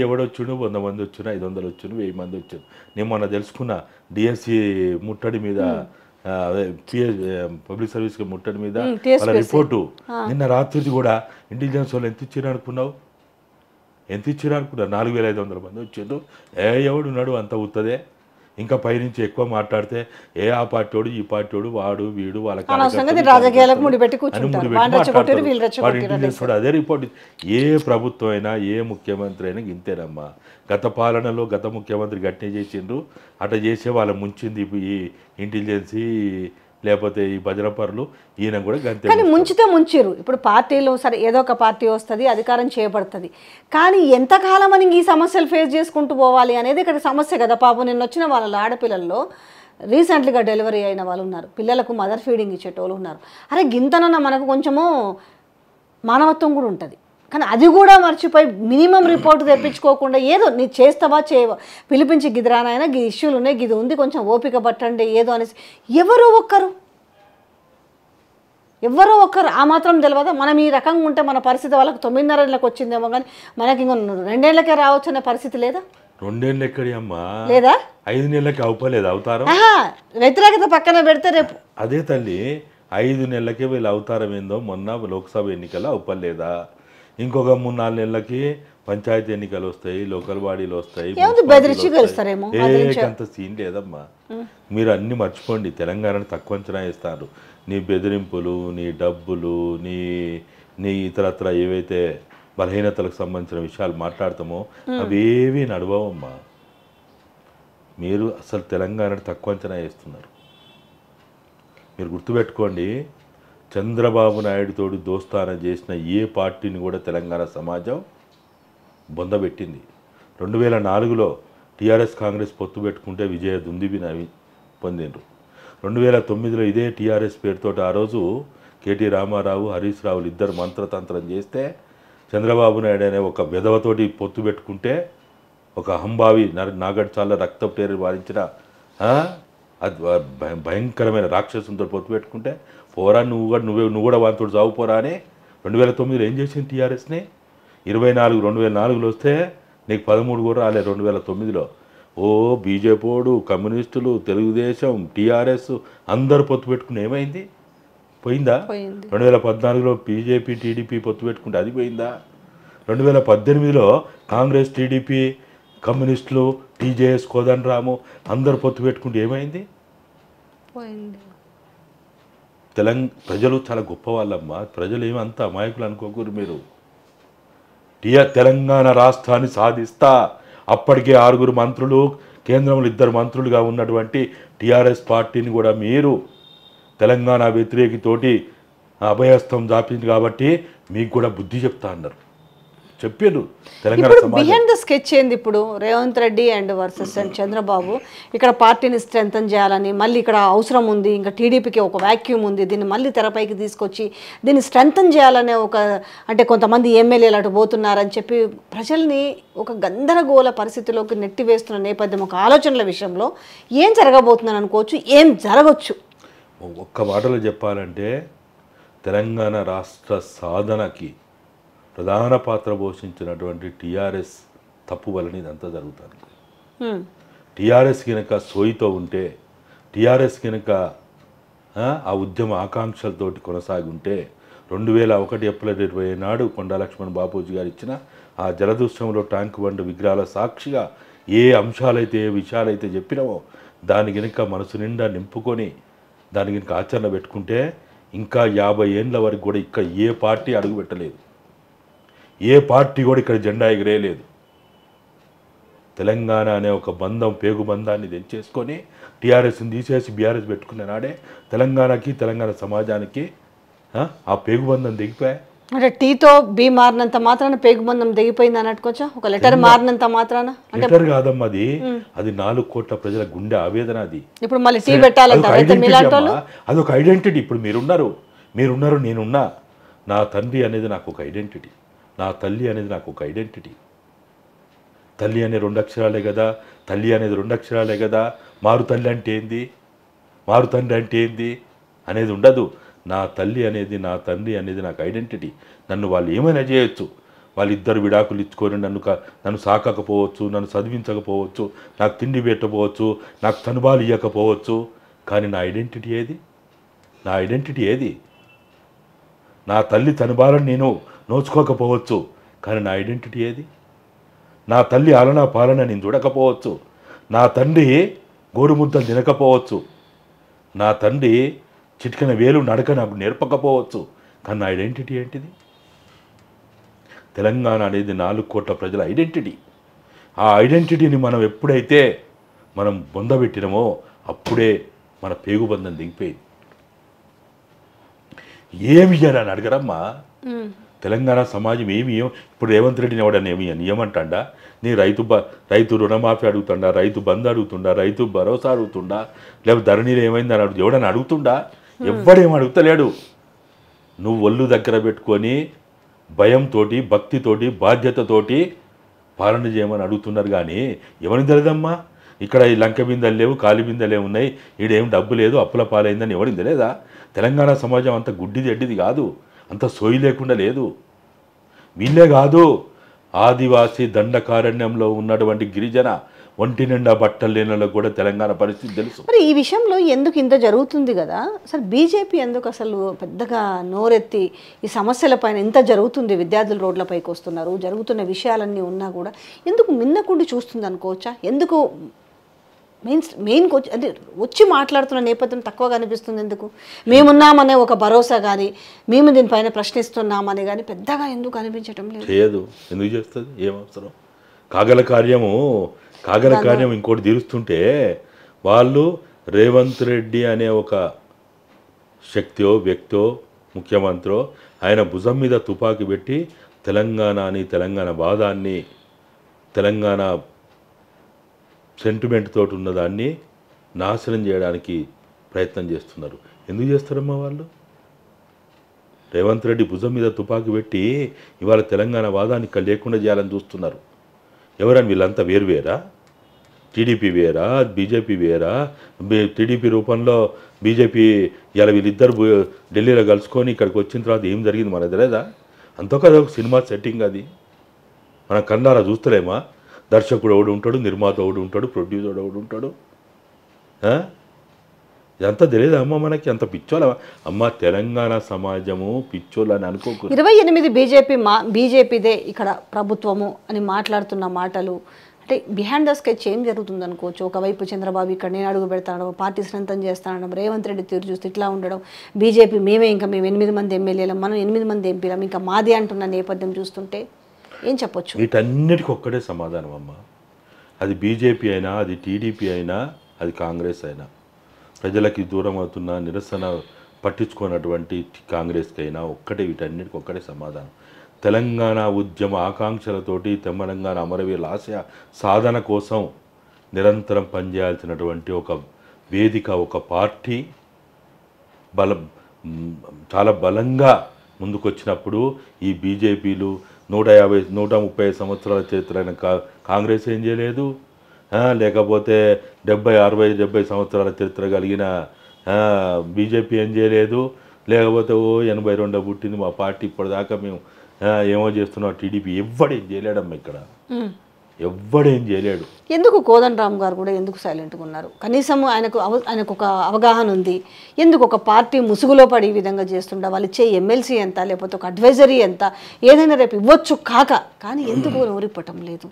ఎవడొచ్చును 100 మంది వచ్చును, 500 వచ్చును, 1000 మంది వచ్చును. నేను మొన్న తెలుసుకున్న డిఎస్సి ముట్టడి మీద, పబ్లిక్ సర్వీస్ ముట్టడి మీద వాళ్ళ రిపోర్టు నిన్న రాత్రిది కూడా ఇంటెలిజెన్స్ వాళ్ళు ఎంత ఇచ్చారు అనుకున్నావు? 4,500 మంది వచ్చిండ్రు. ఎవడున్నాడు అంత అవుతుందే. ఇంకా పైనుంచి ఎక్కువ మాట్లాడితే ఆ పార్టీవాడు ఈ పార్టీవాడు వాడు వీడు వాళ్ళ అదే రిపోర్ట్. ఏ ప్రభుత్వం అయినా ఏ ముఖ్యమంత్రి అయినా ఇంతేనమ్మా. గత పాలనలో గత ముఖ్యమంత్రి గట్టినే చేసిండ్రు, అట్లా చేసే వాళ్ళ ముంచింది ఈ ఇంటెలిజెన్సీ లేకపోతే ఈ భజనపరులు. ఈయన కూడా గంతే. కానీ ముంచితే ముంచిరు. ఇప్పుడు పార్టీలో సరే ఏదో ఒక పార్టీ వస్తుంది, అధికారం చేయబడుతుంది, కానీ ఎంతకాలం అని ఈ సమస్యలు ఫేస్ చేసుకుంటూ పోవాలి అనేది ఇక్కడ సమస్య కదా. పాపం నిన్న వచ్చిన వాళ్ళ ఆడపిల్లల్లో రీసెంట్లీగా డెలివరీ అయిన వాళ్ళు ఉన్నారు, పిల్లలకు మదర్ ఫీడింగ్ ఇచ్చేటోళ్ళు ఉన్నారు. అరే గింతనన్న మనకు కొంచెము మానవత్వం కూడా ఉంటుంది, కానీ అది కూడా మర్చిపోయి మినిమం రిపోర్ట్ తెప్పించుకోకుండా ఏదో నీ చేస్తావా చేయవా, పిలిపించి గిదిరానైనా గి ఇష్యూలు ఉన్నాయి, గిది ఉంది, కొంచెం ఓపిక పట్టండి ఏదో అనేసి ఎవరో ఒక్కరు ఆ మాత్రం తెలియదా? మనం ఈ రకంగా ఉంటే మన పరిస్థితి వాళ్ళకి 9.5 ఏళ్ళకి వచ్చిందేమో, కానీ మనకి ఇంకో 2 ఏళ్ళకే రావచ్చు అనే పరిస్థితి లేదా? 2 ఏళ్ళు ఎక్కడి అమ్మా, లేదా 5 నెలలకి అవపలేదు అవతారం. వ్యతిరేకత పక్కన పెడితే రేపు అదే తల్లి 5 నెలలకే వీళ్ళు అవతారం ఏందో. మొన్న లోక్సభ ఎన్నికల్లో అవపలేదా? ఇంకొక 3-4 నెలలకి పంచాయతీ ఎన్నికలు వస్తాయి, లోకల్ బాడీలు వస్తాయి. అంత సీన్ లేదమ్మా. మీరు అన్ని మర్చిపోండి. తెలంగాణను తక్కువ అంచనా వేస్తారు. నీ బెదిరింపులు, నీ డబ్బులు, నీ ఇతరత్ర ఏవైతే బలహీనతలకు సంబంధించిన విషయాలు మాట్లాడతామో అవేవి నడవమ్మా. మీరు అసలు తెలంగాణను తక్కువ అంచనా వేస్తున్నారు. మీరు గుర్తుపెట్టుకోండి, చంద్రబాబు నాయుడుతోటి దోస్తానం చేసిన ఏ పార్టీని కూడా తెలంగాణ సమాజం బొందబెట్టింది. 2004లో టీఆర్ఎస్ కాంగ్రెస్ పొత్తు పెట్టుకుంటే విజయ దుందుబిని పొందిండ్రు. 2009లో ఇదే టీఆర్ఎస్ పేరుతోటి ఆ రోజు కేటీ రామారావు, హరీష్ రావులు ఇద్దరు మంత్రతంత్రం చేస్తే చంద్రబాబు నాయుడు అనే ఒక విధవతోటి పొత్తు పెట్టుకుంటే ఒక హంబావి నాగడ్చాల రక్తపు టేరు వారించిన భయంకరమైన రాక్షసులతో పొత్తు పెట్టుకుంటే పోరా నువ్వు కూడా వాంతోడు చావు పోరా అని 2009లో ఏం చేసింది టీఆర్ఎస్ని? 2004లో వస్తే నీకు 13 కూడా రాలే 2009లో. బీజేపీడు, కమ్యూనిస్టులు, తెలుగుదేశం, టీఆర్ఎస్ అందరు పొత్తు పెట్టుకుని ఏమైంది? పోయిందా? 2014లో బీజేపీ టీడీపీ పొత్తు పెట్టుకుంటే అది పోయిందా? 2018లో కాంగ్రెస్, టీడీపీ, కమ్యూనిస్టులు, టీజేఎస్, కోదండరాము అందరు పొత్తు పెట్టుకుంటే ఏమైంది? ప్రజలు చాలా గొప్ప వాళ్ళమ్మా. ప్రజలు ఏమంతా అమాయకులు అనుకోకూరు మీరు. తెలంగాణ రాష్ట్రాన్ని సాధిస్తా, అప్పటికే 6 మంత్రులు, కేంద్రంలో 2 మంత్రులుగా ఉన్నటువంటి టీఆర్ఎస్ పార్టీని కూడా మీరు తెలంగాణ వ్యతిరేకితోటి అభయస్థం జాపింది కాబట్టి మీకు కూడా బుద్ధి చెప్తా అన్నారు. చెప్పారు తెలంగాణ సమాజం. బిహైండ్ ద స్కెచ్ ఏంది ఇప్పుడు? రేవంత్ రెడ్డి అండ్ వర్సెస్ చంద్రబాబు ఇక్కడ పార్టీని స్ట్రెంథన్ చేయాలని, మళ్ళీ ఇక్కడ అవసరం ఉంది, ఇంకా టీడీపీకి ఒక వ్యాక్యూమ్ ఉంది, దీన్ని మళ్ళీ తెరపైకి తీసుకొచ్చి దీన్ని స్ట్రెంథన్ చేయాలనే ఒక అంటే కొంతమంది ఎమ్మెల్యేలు అటు పోతున్నారని చెప్పి ప్రజల్ని ఒక గందరగోళ పరిస్థితిలోకి నెట్టివేస్తున్న నేపథ్యం, ఒక ఆలోచనల విషయంలో ఏం జరగబోతుందని అనుకోవచ్చు, ఏం జరగవచ్చు? ఒక్క మాటలో చెప్పాలంటే తెలంగాణ రాష్ట్ర సాధనకి ప్రధాన పాత్ర పోషించినటువంటి టీఆర్ఎస్ తప్పు వలన ఇదంతా జరుగుతుంది. ఉమ్, టీఆర్ఎస్ కనుక సోయితో ఉంటే, టీఆర్ఎస్ కనుక ఆ ఉద్యమ ఆకాంక్షలతోటి కొనసాగి ఉంటే 2001 ఏప్రిల్ 20 నాడు కొండా లక్ష్మణ్ బాపూజీ గారు ఇచ్చిన ఆ జలదృశ్యంలో ట్యాంక్ బండ్ విగ్రహాల సాక్షిగా ఏ అంశాలైతే ఏ విషయాలైతే చెప్పినామో దాని కనుక మనసు నిండా నింపుకొని దాని కనుక ఆచరణ పెట్టుకుంటే ఇంకా 50 ఏళ్ళ వరకు కూడా ఇక్కడ ఏ పార్టీ అడుగు పెట్టలేదు, ఏ పార్టీ కూడా ఇక్కడ జెండా ఎగిరేయలేదు. తెలంగాణ అనే ఒక బంధం, పేగు బంధాన్ని తెంచేసుకొని టీఆర్ఎస్ని తీసేసి బీఆర్ఎస్ పెట్టుకునే నాడే తెలంగాణకి, తెలంగాణ సమాజానికి ఆ పేగు బంధం దిగిపోయాయి. అంటే టీతో బి మారినంత మాత్రాన పేగుబంధం దిగిపోయింది అన్నట్టుకోవచ్చా? ఒక లెటర్ మారినంత మాత్రాన? లెటర్ కాదమ్మా అది, అది 4 కోట్ల ప్రజల గుండె ఆవేదన. అది ఇప్పుడు మళ్ళీ టీ పెట్టాలంటారు. అది ఒక ఐడెంటిటీ. ఇప్పుడు మీరున్నారు, నేనున్నా. నా తండ్రి అనేది నాకు ఒక ఐడెంటిటీ, నా తల్లి అనేది నాకు ఒక ఐడెంటిటీ. తల్లి అనే 2 అక్షరాలే కదా, తల్లి అనేది 2 అక్షరాలే కదా. మారు తల్లి అంటే ఏంది, మారు తండ్రి అంటే ఏంది అనేది ఉండదు. నా తల్లి అనేది, నా తండ్రి అనేది నాకు ఐడెంటిటీ. నన్ను వాళ్ళు ఏమైనా చేయొచ్చు, వాళ్ళిద్దరు విడాకులు ఇచ్చుకొని నన్ను సాకకపోవచ్చు, నన్ను చదివించకపోవచ్చు, నాకు తిండి పెట్టకపోవచ్చు, నాకు తనుబాలు ఇవ్వకపోవచ్చు, కానీ నా ఐడెంటిటీ ఏది? నా ఐడెంటిటీ ఏది? నా తల్లి తనుబాలను నేను నోచుకోకపోవచ్చు, కానీ నా ఐడెంటిటీ ఏది? నా తల్లి ఆలనా పాలన నేను చూడకపోవచ్చు, నా తండ్రి గోరుముద్దలు తినకపోవచ్చు, నా తండ్రి చిటికన వేలు నడక నాకు నేర్పకపోవచ్చు, కానీ నా ఐడెంటిటీ ఏంటిది? తెలంగాణ అనేది 4 కోట్ల ప్రజల ఐడెంటిటీ. ఆ ఐడెంటిటీని మనం ఎప్పుడైతే మనం పొందబెట్టినామో అప్పుడే మన పేగుబంధం దిగిపోయింది. ఏమి అని అడగరమ్మా. తెలంగాణ సమాజం ఇప్పుడు రేవంత్ రెడ్డిని ఎవడని ఏమంటాడా? నీ రైతు రుణమాఫీ అడుగుతుండా, రైతు బంద్ అడుగుతుండా, రైతు భరోసా అడుగుతుండా, లేకపోతే ధరణిలో ఏమైందని ఎవడని అడుగుతుండా? ఎవ్వడేం అడుగుతలేడు. నువ్వు ఒళ్ళు దగ్గర పెట్టుకొని భయంతోటి, భక్తితోటి, బాధ్యతతోటి పాలన చేయమని అడుగుతున్నారు. కానీ ఎవరిని తెలియదమ్మా? ఇక్కడ ఈ లంక బిందెలు లేవు, కాలి బిందెలే ఉన్నాయి, ఈడేం డబ్బు లేదు, అప్పుల పాలైందని ఎవరికి తెలియదా? తెలంగాణ సమాజం అంత గుడ్డిది ఎడ్డిది కాదు, అంత సోయి లేకుండా లేదు. వీళ్ళే కాదు, ఆదివాసీ దండకారణ్యంలో ఉన్నటువంటి గిరిజన ఒంటి నిండా బట్టలు లేనలో కూడా తెలంగాణ పరిస్థితి తెలుసు. మరి ఈ విషయంలో ఎందుకు ఇంత జరుగుతుంది కదా, అసలు బీజేపీ ఎందుకు అసలు పెద్దగా నోరెత్తి ఈ సమస్యలపైన ఇంత జరుగుతుంది, విద్యార్థులు రోడ్లపైకి వస్తున్నారు, జరుగుతున్న విషయాలన్నీ ఉన్నా కూడా ఎందుకు మిన్నకుండి చూస్తుంది అనుకోవచ్చా? ఎందుకు మెయిన్ అంటే వచ్చి మాట్లాడుతున్న నేపథ్యం తక్కువగా అనిపిస్తుంది? ఎందుకు మేమున్నామనే ఒక భరోసా కానీ, మేము దీనిపైన ప్రశ్నిస్తున్నామని కానీ పెద్దగా ఎందుకు అనిపించటం లేదు? చేయదు. ఎందుకు చేస్తుంది? ఏమవసరం? కాగల కార్యం ఇంకోటి తీరుస్తుంటే వాళ్ళు రేవంత్ రెడ్డి అనే ఒక శక్తియో వ్యక్తో ముఖ్యమంత్రో ఆయన భుజం మీద తుపాకీ పెట్టి తెలంగాణని, తెలంగాణ వాదాన్ని, తెలంగాణ సెంటిమెంట్ తోటి ఉన్నదాన్ని నాశనం చేయడానికి ప్రయత్నం చేస్తున్నారు. ఎందుకు చేస్తారమ్మా వాళ్ళు? రేవంత్ రెడ్డి భుజం మీద తుపాకీ పెట్టి ఇవాళ తెలంగాణ వాదాన్ని ఇక్కడ లేకుండా చేయాలని చూస్తున్నారు. ఎవరని? వీళ్ళంతా వేరువేరా? టీడీపీ వేరా, బీజేపీ వేరా? టీడీపీ రూపంలో బీజేపీ ఇలా వీళ్ళిద్దరు ఢిల్లీలో కలుసుకొని ఇక్కడికి వచ్చిన తర్వాత ఏం జరిగింది మనకు తెలియదా? అంతొక సినిమా సెట్టింగ్ అది. మన కన్నారా చూస్తలేమా? దర్శకుడు ఒకడు ఉంటాడు, నిర్మాత ఒకడు ఉంటాడు, ప్రొడ్యూసర్ ఒకడు ఉంటాడు. ఇదంతా తెలియదు అమ్మ మనకి. అంత పిచ్చోళ్ళ అమ్మ తెలంగాణ సమాజము పిచ్చోళ్ళు అని అనుకోకు. 28 బీజేపీదే ఇక్కడ ప్రభుత్వము అని మాట్లాడుతున్న మాటలు అంటే బిహైండ్ ద స్కెచ్ ఏం జరుగుతుంది అనుకోవచ్చు? ఒకవైపు చంద్రబాబు ఇక్కడ నేను అడుగు పెడతాను, పార్టీ స్ట్రెంథన్ చేస్తానడం, రేవంత్ రెడ్డి తీరు చూస్తే ఇట్లా ఉండడం, బీజేపీ మేము 8 మంది ఎమ్మెల్యేలం, మనం 8 మంది ఎంపీలం, ఇంకా మాది అంటున్న నేపథ్యం చూస్తుంటే ఏం చెప్పొచ్చు? వీటన్నిటికీ ఒక్కటే సమాధానం అమ్మ. అది బీజేపీ అయినా, అది టీడీపీ అయినా, అది కాంగ్రెస్ అయినా, ప్రజలకి దూరం అవుతున్న నిరసన పట్టించుకున్నటువంటి కాంగ్రెస్కి అయినా ఒక్కటే, వీటన్నిటికీ ఒక్కటే సమాధానం. తెలంగాణ ఉద్యమ ఆకాంక్షలతోటి తెలంగాణ అమరవీరుల ఆశయ సాధన కోసం నిరంతరం పనిచేయాల్సినటువంటి ఒక వేదిక, ఒక పార్టీ చాలా బలంగా ముందుకొచ్చినప్పుడు ఈ బీజేపీలు 130 సంవత్సరాల చరిత్రైన కాంగ్రెస్ ఏం చేయలేదు, లేకపోతే 70 సంవత్సరాల చరిత్ర కలిగిన బీజేపీ ఏం చేయలేదు, లేకపోతే 82 పుట్టింది మా పార్టీ ఇప్పటిదాకా మేము ఏమో చేస్తున్నాం టీడీపీ, ఎవ్వడేం చేయలేడమ్మా ఇక్కడ. ఎవ్వడేం చేయలేడు. ఎందుకు కోదండరామ్ గారు కూడా ఎందుకు సైలెంట్గా ఉన్నారు? కనీసం ఆయనకు ఒక అవగాహన ఉంది. ఎందుకు ఒక పార్టీ ముసుగులో పడి ఈ విధంగా చేస్తుండ? వాళ్ళు ఇచ్చే ఎమ్మెల్సీ ఎంత, లేకపోతే ఒక అడ్వైజరీ ఎంత, ఏదైనా రేపు ఇవ్వచ్చు కానీ ఎందుకు నోరిప్పటం లేదు?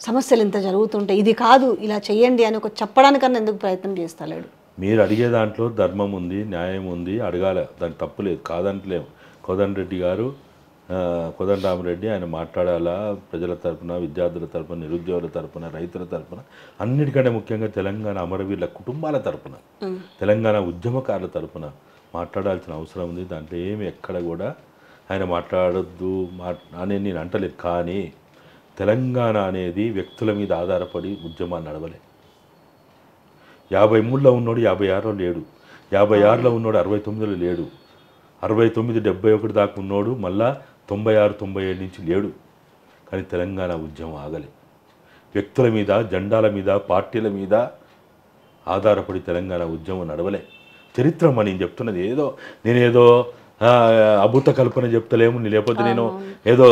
సమస్యలు ఇంత జరుగుతుంటే ఇది కాదు ఇలా చెయ్యండి అని ఒక చెప్పడానికన్నా ఎందుకు ప్రయత్నం చేస్తలేడు? మీరు అడిగే దాంట్లో ధర్మం ఉంది, న్యాయం ఉంది, అడగాల, దానికి తప్పు లేదు, కాదంటలేము. కోదండరెడ్డి గారు, కోదండరామరెడ్డి ఆయన మాట్లాడాలా ప్రజల తరపున, విద్యార్థుల తరపున, నిరుద్యోగుల తరపున, రైతుల తరపున, అన్నిటికంటే ముఖ్యంగా తెలంగాణ అమరవీరుల కుటుంబాల తరపున, తెలంగాణ ఉద్యమకారుల తరపున మాట్లాడాల్సిన అవసరం ఉంది. దాంట్లో ఏమి ఎక్కడ కూడా ఆయన మాట్లాడొద్దు అని నేను అంటలేదు. కానీ తెలంగాణ అనేది వ్యక్తుల మీద ఆధారపడి ఉద్యమాన్ని నడవలే. 53లో ఉన్నోడు 56లో లేడు, 56లో ఉన్నోడు 69లో లేడు, 69, 71 దాకా ఉన్నోడు మళ్ళా 96, 97 నుంచి లేడు. కానీ తెలంగాణ ఉద్యమం ఆగలే. వ్యక్తుల మీద, జెండాల మీద, పార్టీల మీద ఆధారపడి తెలంగాణ ఉద్యమం నడవలే. చరిత్ర నేను చెప్తున్నది నేనేదో అభూత కల్పన చెప్తలేము, లేకపోతే నేను ఏదో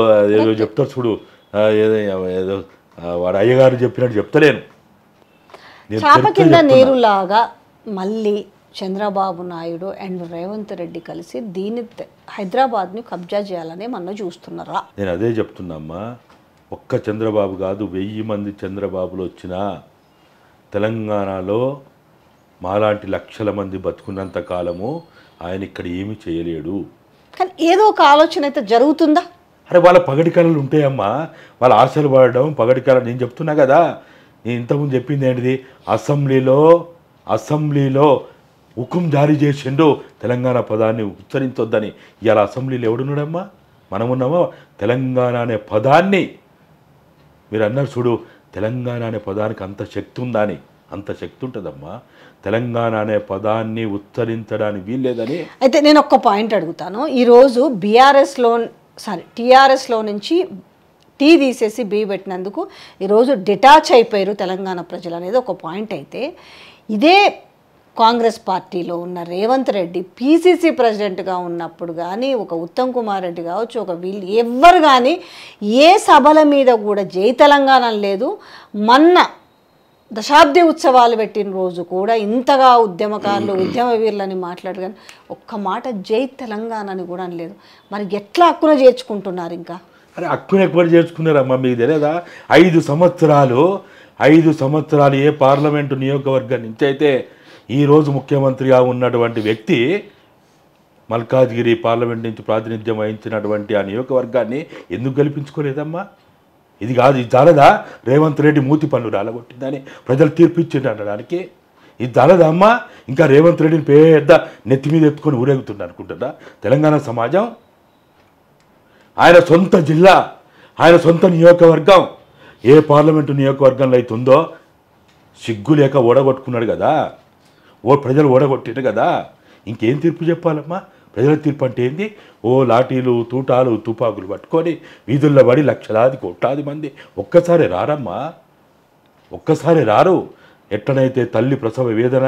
చెప్తారు చూడు, ఏదో వాడు అయ్యగారు చెప్పినట్టు చెప్తలేను. చాప కింద నీరులాగా మళ్ళీ చంద్రబాబు నాయుడు అండ్ రేవంత్ రెడ్డి కలిసి హైదరాబాద్ని కబ్జా చేయాలని మనం చూస్తున్నారా? నేను అదే చెప్తున్నామ్మా. ఒక్క చంద్రబాబు కాదు, 1000 మంది చంద్రబాబులు వచ్చినా తెలంగాణలో మాలాంటి లక్షల మంది బతుకున్నంత కాలము ఆయన ఇక్కడ ఏమీ చేయలేడు. కానీ ఏదో ఒక ఆలోచన అయితే జరుగుతుందా? అరే వాళ్ళ పగటి కళలు ఉంటాయమ్మా, వాళ్ళ ఆశలు పడడం పగటి కళ. నేను చెప్తున్నా కదా, నేను ఇంతకుముందు చెప్పింది ఏంటిది, అసెంబ్లీలో హుకుం జారీ చేసిండు తెలంగాణ పదాన్ని ఉచ్చరించొద్దని. ఇవాళ అసెంబ్లీలో ఎవడున్నాడమ్మా? మనమున్నామా? తెలంగాణ అనే పదాన్ని మీరు అన్నారు చూడు, తెలంగాణ అనే పదానికి అంత శక్తి ఉందా అని. అంత శక్తి ఉంటుందమ్మా. తెలంగాణ అనే పదాన్ని ఉచ్చరించడానికి వీల్లేదని. అయితే నేను ఒక్క పాయింట్ అడుగుతాను. ఈరోజు టీఆర్ఎస్లో నుంచి టీ తీసేసి బీ పెట్టినందుకు ఈరోజు డిటాచ్ అయిపోయారు తెలంగాణ ప్రజలు అనేది ఒక పాయింట్. అయితే ఇదే కాంగ్రెస్ పార్టీలో ఉన్న రేవంత్ రెడ్డి పీసీసీ ప్రెసిడెంట్గా ఉన్నప్పుడు కానీ, ఒక ఉత్తమ్ కుమార్ రెడ్డి కావచ్చు, ఒక వీళ్ళు ఎవ్వరు కానీ ఏ సభల మీద కూడా జై తెలంగాణ లేదు. మొన్న దశాబ్ది ఉత్సవాలు పెట్టిన రోజు కూడా ఇంతగా ఉద్యమకారులు, ఉద్యమ వీరులని మాట్లాడు, కానీ ఒక్క మాట జై తెలంగాణ అని కూడా లేదు. మరి ఎట్లా హక్కున చేర్చుకుంటున్నారు? ఇంకా అరే హక్కున ఎక్కువ చేర్చుకున్నారమ్మా, మీకు తెలియదా? 5 సంవత్సరాలు ఏ పార్లమెంటు నియోజకవర్గం నుంచి అయితే ఈరోజు ముఖ్యమంత్రిగా ఉన్నటువంటి వ్యక్తి మల్కాజ్గిరి పార్లమెంట్ నుంచి ప్రాతినిధ్యం వహించినటువంటి ఆ నియోజకవర్గాన్ని ఎందుకు గెలిపించుకోలేదమ్మా? ఇది కాదు, ఇది చాలదా? రేవంత్ రెడ్డి మూతి పనులు రాలగొట్టిందని ప్రజలు తీర్పిచ్చింది అనడానికి ఇది చాలదా అమ్మా? ఇంకా రేవంత్ రెడ్డిని పెద్ద నెత్తి మీద ఎత్తుకొని ఊరేగుతుంది అనుకుంటుందా తెలంగాణ సమాజం? ఆయన సొంత జిల్లా, ఆయన సొంత నియోజకవర్గం ఏ పార్లమెంటు నియోజకవర్గంలో అయితే ఉందో సిగ్గు లేక ఓడగొట్టుకున్నాడు కదా, ప్రజలు ఓడగొట్టిరు కదా. ఇంకేం తీర్పు చెప్పాలమ్మా? ప్రజల తీర్పు అంటే ఏంది? లాఠీలు, తూటాలు, తుపాకులు పట్టుకొని వీధుల్లో పడి లక్షలాది కోట్లాది మంది ఒక్కసారి రారమ్మా, ఒక్కసారి రారు. ఎట్లనైతే తల్లి ప్రసవ వేదన,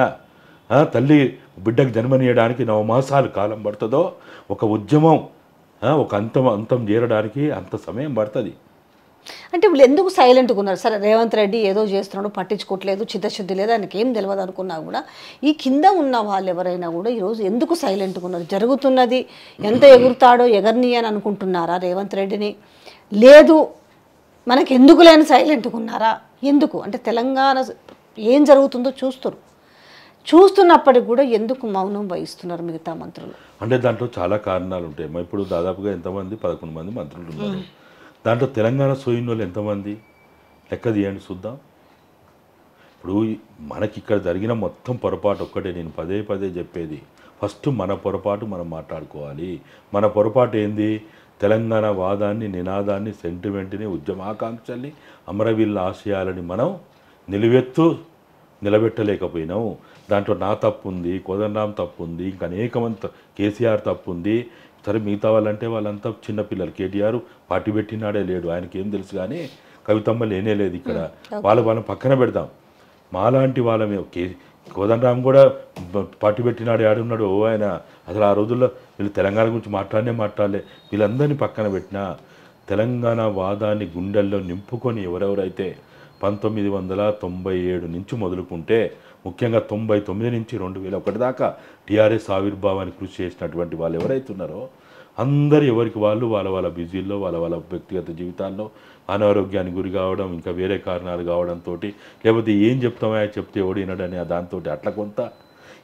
తల్లి బిడ్డకు జన్మనీయడానికి 9 మాసాలు కాలం పడుతుందో, ఒక ఉద్యమం ఒక అంతం చేరడానికి అంత సమయం పడుతుంది. అంటే వీళ్ళు ఎందుకు సైలెంట్గా ఉన్నారు? సరే, రేవంత్ రెడ్డి ఏదో చేస్తున్నాడు, పట్టించుకోవట్లేదు, చిత్తశుద్ధి లేదు, ఆయనకి ఏం తెలియదు అనుకున్నా కూడా ఈ కింద ఉన్న వాళ్ళు ఎవరైనా కూడా ఈరోజు ఎందుకు సైలెంట్గా ఉన్నారు? జరుగుతున్నది ఎంత ఎగురుతాడో ఎగర్ని అని అనుకుంటున్నారా రేవంత్ రెడ్డిని? లేదు, మనకి ఎందుకు లేని సైలెంట్గా ఉన్నారా? ఎందుకు అంటే తెలంగాణ ఏం జరుగుతుందో చూస్తున్నప్పటికి కూడా ఎందుకు మౌనం వహిస్తున్నారు మిగతా మంత్రులు? అంటే దాంట్లో చాలా కారణాలు ఉంటాయి. ఇప్పుడు దాదాపుగా ఎంతమంది? 11 మంది మంత్రులు ఉన్నారు. దాంట్లో తెలంగాణ సోయిన వాళ్ళు ఎంతమంది లెక్క తీయండి చూద్దాం. ఇప్పుడు మనకి ఇక్కడ జరిగిన మొత్తం పొరపాటు ఒక్కటే, నేను పదే చెప్పేది, ఫస్ట్ మన పొరపాటు మనం మాట్లాడుకోవాలి. మన పొరపాటు ఏంది? తెలంగాణ వాదాన్ని, నినాదాన్ని, సెంటిమెంట్ని, ఉద్యమాకాంక్షల్ని, అమరవీరుల ఆశయాలని మనం నిలబెట్టలేకపోయినాం. దాంట్లో నా తప్పు ఉంది, కోదండరామ్ తప్పు ఉంది, ఇంకా అనేక మంది, కేసీఆర్ తప్పు ఉంది. సరే, మిగతా వాళ్ళంటే వాళ్ళంతా చిన్నపిల్లలు. కేటీఆర్ పార్టీ పెట్టినాడే లేడు, ఆయనకి ఏం తెలుసు. కానీ కవితమ్మ లేనే లేదు ఇక్కడ. వాళ్ళని పక్కన పెడతాం. మాలాంటి వాళ్ళమే. కోదండరామ్ కూడా పార్టీ పెట్టినాడు, ఆడున్నాడు. ఆయన అసలు ఆ రోజుల్లో వీళ్ళు తెలంగాణ గురించి మాట్లాడలే. వీళ్ళందరినీ పక్కన పెట్టినా తెలంగాణ వాదాన్ని గుండెల్లో నింపుకొని ఎవరెవరైతే 1997 నుంచి మొదలుకుంటే ముఖ్యంగా 99 నుంచి 2001 దాకా టీఆర్ఎస్ ఆవిర్భావానికి కృషి చేసినటువంటి వాళ్ళు ఎవరైతే ఉన్నారో అందరు ఎవరికి వాళ్ళు వాళ్ళ వాళ్ళ బిజీల్లో వాళ్ళ వ్యక్తిగత జీవితాల్లో అనారోగ్యానికి గురి కావడం ఇంకా వేరే కారణాలు కావడంతో లేకపోతే ఏం చెప్తామా చెప్తే ఎవడు వినడని దాంతో అట్లా కొంత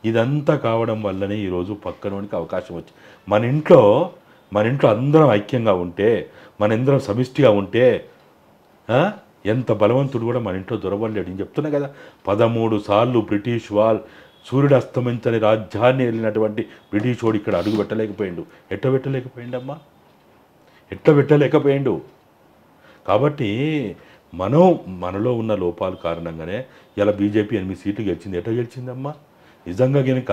ఇదంతా కావడం వల్లనే ఈరోజు పక్కనోనికి అవకాశం వచ్చింది. మన ఇంట్లో అందరం ఐక్యంగా ఉంటే మన అందరం సమిష్టిగా ఉంటే ఎంత బలవంతుడు కూడా మన ఇంట్లో దొరవలేడు. నేను చెప్తున్నా కదా 13 సార్లు బ్రిటిష్ వాళ్ళు సూర్యుడు అస్తమించని రాజ్యాన్ని వెళ్ళినటువంటి బ్రిటిష్ వాడు ఇక్కడ అడుగు పెట్టలేకపోయిండు. ఎట్లా పెట్టలేకపోయిండు. కాబట్టి మనలో ఉన్న లోపాల కారణంగానే ఇలా బీజేపీ 8 సీట్లు గెలిచింది. ఎట్లా గెలిచిందమ్మా? నిజంగా కనుక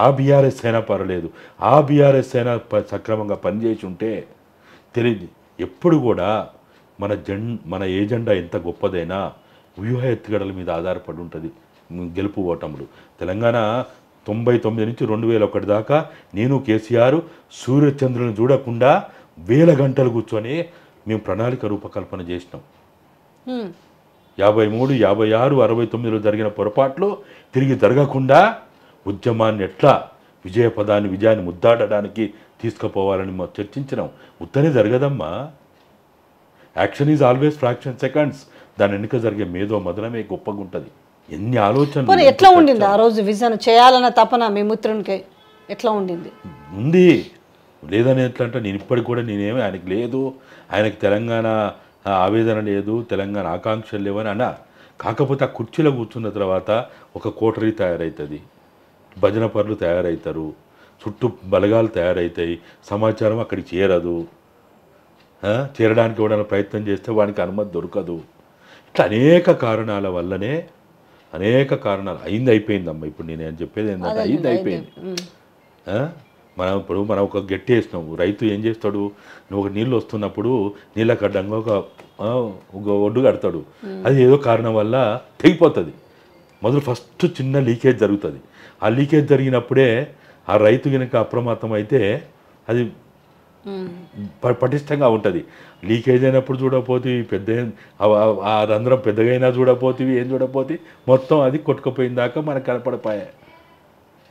ఆ బీఆర్ఎస్ అయినా పర్వాలేదు, ఆ బీఆర్ఎస్ అయినా సక్రమంగా పనిచేసి ఉంటే తెలియదు. ఎప్పుడు కూడా మన ఏజెండా ఎంత గొప్పదైనా వ్యూహ ఎత్తుగడల మీద ఆధారపడి ఉంటుంది గెలుపు ఓటములు. తెలంగాణ 99 నుంచి 2001 దాకా నేను కేసీఆర్ సూర్యచంద్రులను చూడకుండా 1000 గంటలు కూర్చొని మేము ప్రణాళిక రూపకల్పన చేసినాం. 53, 56, 69లో జరిగిన పొరపాట్లు తిరిగి జరగకుండా ఉద్యమాన్ని ఎట్లా విజయాన్ని ముద్దాడడానికి తీసుకుపోవాలని చర్చించినాం. ఉత్తనే జరగదమ్మా. Action is always fraction seconds. దాని వెనుక జరిగే మేధో మదనమే గొప్పగా ఉంటుంది. ఎన్ని ఆలోచనలు. ఎట్లా ఉండింది ఆ రోజు విజన్ చేయాలన్న తపన మీ మిత్రునికి ఎట్లా ఉండింది? ఉంది లేదని ఎట్లా అంటే నేను ఇప్పటికి కూడా నేనేమి ఆయనకి లేదు, ఆయనకి తెలంగాణ ఆవేదన లేదు, తెలంగాణ ఆకాంక్షలు లేవని అన్నా. కాకపోతే ఆ కుర్చీలో కూర్చున్న తర్వాత ఒక కోటరీ తయారవుతుంది, భజన పరులు తయారవుతారు, చుట్టూ బలగాలు తయారవుతాయి, సమాచారం అక్కడికి చేరదు, చేరడానికి ఎవడైనా ప్రయత్నం చేస్తే వానికి అనుమతి దొరకదు. ఇట్లా అనేక కారణాల వల్లనే అయిపోయిందమ్మా. ఇప్పుడు నేను చెప్పేది ఏంటంటే అయిపోయింది. మనం ఒక గట్టి వేసినాం. రైతు ఏం చేస్తాడు, నువ్వు ఒక నీళ్ళు వస్తున్నప్పుడు నీళ్ళకి అడ్డంగా ఒక ఒడ్డు కడతాడు. అది ఏదో కారణం వల్ల తెగిపోతుంది. ఫస్ట్ చిన్న లీకేజ్ జరుగుతుంది. ఆ లీకేజ్ జరిగినప్పుడే ఆ రైతు కనుక అప్రమత్తం అయితే అది పటిష్టంగా ఉంటుంది. లీకేజ్ అయినప్పుడు చూడకపోతే ఆ రంధ్రం పెద్దగా అయినా చూడకపోతే ఏం చూడకపోతే మొత్తం అది కొట్టుకుపోయిన దాకా మనకు కనపడిపోయాయి.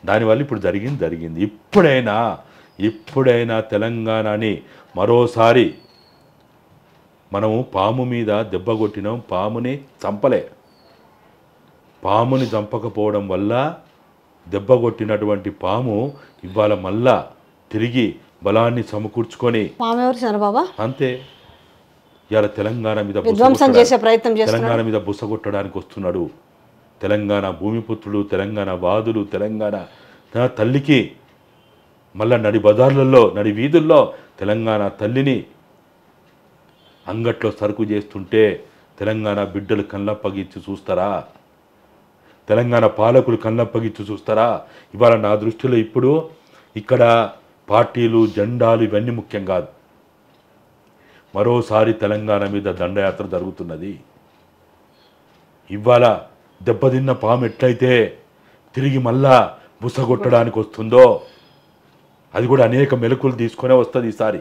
దానివల్ల ఇప్పుడు జరిగింది. ఇప్పుడైనా తెలంగాణని మరోసారి మనము పాము మీద దెబ్బ కొట్టినాం, పాముని చంపకపోవడం వల్ల దెబ్బ కొట్టినటువంటి పాము ఇవాళ మళ్ళా తిరిగి బలాన్ని సమకూర్చుకొని అంతే ఇవాళ తెలంగాణ మీద బుసగొట్టడానికి వస్తున్నాడు. తెలంగాణ భూమిపుత్రులు, తెలంగాణ వాదులు, తెలంగాణ తల్లికి మళ్ళా నడి బజార్లలో నడి వీధుల్లో తెలంగాణ తల్లిని అంగట్లో సరుకు చేస్తుంటే తెలంగాణ బిడ్డలు కళ్ళప్పగిచ్చి చూస్తారా? తెలంగాణ పాలకులు కళ్ళప్పగిచ్చి చూస్తారా? ఇవాళ నా దృష్టిలో ఇప్పుడు ఇక్కడ పార్టీలు, జెండాలు ఇవన్నీ ముఖ్యం కాదు. మరోసారి తెలంగాణ మీద దండయాత్ర జరుగుతున్నది. ఇవాళ దెబ్బతిన్న పాము ఎట్లయితే తిరిగి మళ్ళా బుసగొట్టడానికి వస్తుందో అది కూడా అనేక మెలకులు తీసుకునే వస్తుంది. ఈసారి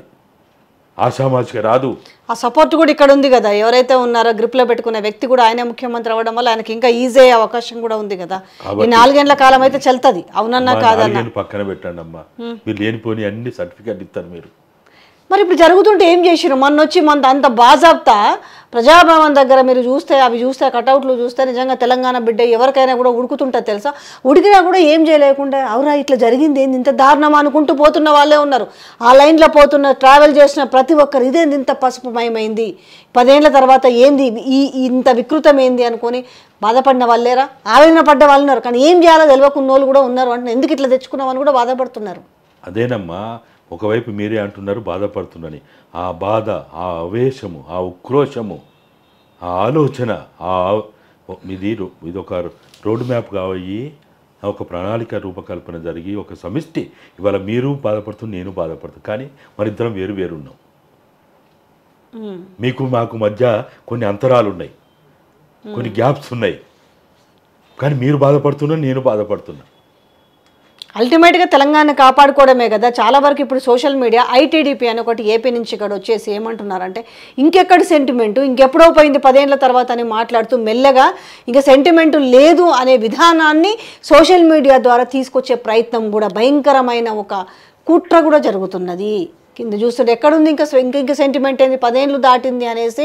ఆషామాషిగా రాదు. ఆ సపోర్ట్ కూడా ఇక్కడ ఉంది కదా. ఎవరైతే ఉన్నారో గ్రిప్లో పెట్టుకునే వ్యక్తి కూడా ఆయనే ముఖ్యమంత్రి అవ్వడం వల్ల ఆయనకి ఇంకా ఈజీ అయ్యే అవకాశం కూడా ఉంది కదా. ఈ 4 ఏళ్ల కాలం అయితే చెల్తుంది. అవునన్నా కాదన్నా పక్కన పెట్టండి అమ్మా. మీరు లేనిపోని అన్ని సర్టిఫికేట్ ఇస్తారు మీరు. మరి ఇప్పుడు జరుగుతుంటే ఏం చేసిరు? మొన్నొచ్చి అంత బాజాబ్తా ప్రజాభవన్ దగ్గర మీరు చూస్తే అవి చూస్తే కటౌట్లు చూస్తే నిజంగా తెలంగాణ బిడ్డ ఎవరికైనా కూడా ఉడుకుతుంటుంది తెలుసా. ఉడికినా కూడా ఏం చేయలేకుండా అవురా ఇట్లా జరిగింది ఏంది ఇంత దారుణం అనుకుంటూ పోతున్న వాళ్ళే ఉన్నారు. ఆ లైన్లో పోతున్న ట్రావెల్ చేసిన ప్రతి ఒక్కరు ఇదేంది ఇంత పసుపుమయమైంది, 10 ఏళ్ల తర్వాత ఏంది ఇంత వికృతం ఏంది అనుకొని బాధపడిన వాళ్ళేరా, ఆవేదన పడ్డ వాళ్ళు ఉన్నారు. కానీ ఏం చేయాలో తెలియకున్న వాళ్ళు కూడా ఉన్నారు. అంటే ఎందుకు ఇట్లా తెచ్చుకున్నామని కూడా బాధపడుతున్నారు. అదేనమ్మా, ఒకవైపు మీరే అంటున్నారు బాధపడుతుందని. ఆ బాధ, ఆ ఆవేశము, ఆ ఉక్రోషము, ఆ ఆలోచన, ఇది ఒక రోడ్ మ్యాప్ కావయ్యి ఒక ప్రణాళిక రూపకల్పన జరిగి ఒక సమిష్టి. ఇవాళ మీరు బాధపడుతుంది, నేను బాధపడుతుంది, కానీ మరిద్దరం వేరు ఉన్నాం. మీకు మాకు మధ్య కొన్ని అంతరాలు ఉన్నాయి, కొన్ని గ్యాప్స్ ఉన్నాయి. కానీ మీరు బాధపడుతున్నా, నేను బాధపడుతున్నా. అల్టిమేట్గా తెలంగాణ కాపాడుకోవడమే కదా. చాలా వరకు ఇప్పుడు సోషల్ మీడియా ఐటీడీపీ అని ఒకటి ఏపీ నుంచి ఇక్కడ వచ్చేసి ఏమంటున్నారంటే ఇంకెక్కడి సెంటిమెంటు, ఇంకెప్పుడో పోయింది 10 ఏళ్ల తర్వాత అని మాట్లాడుతూ మెల్లగా ఇంకా సెంటిమెంటు లేదు అనే విధానాన్ని సోషల్ మీడియా ద్వారా తీసుకొచ్చే ప్రయత్నం కూడా, భయంకరమైన ఒక కుట్ర కూడా జరుగుతున్నది. కింద చూస్తుంటే ఎక్కడుంది ఇంకా సెంటిమెంట్ ఏంది, 10 ఏళ్ళు దాటింది అనేసి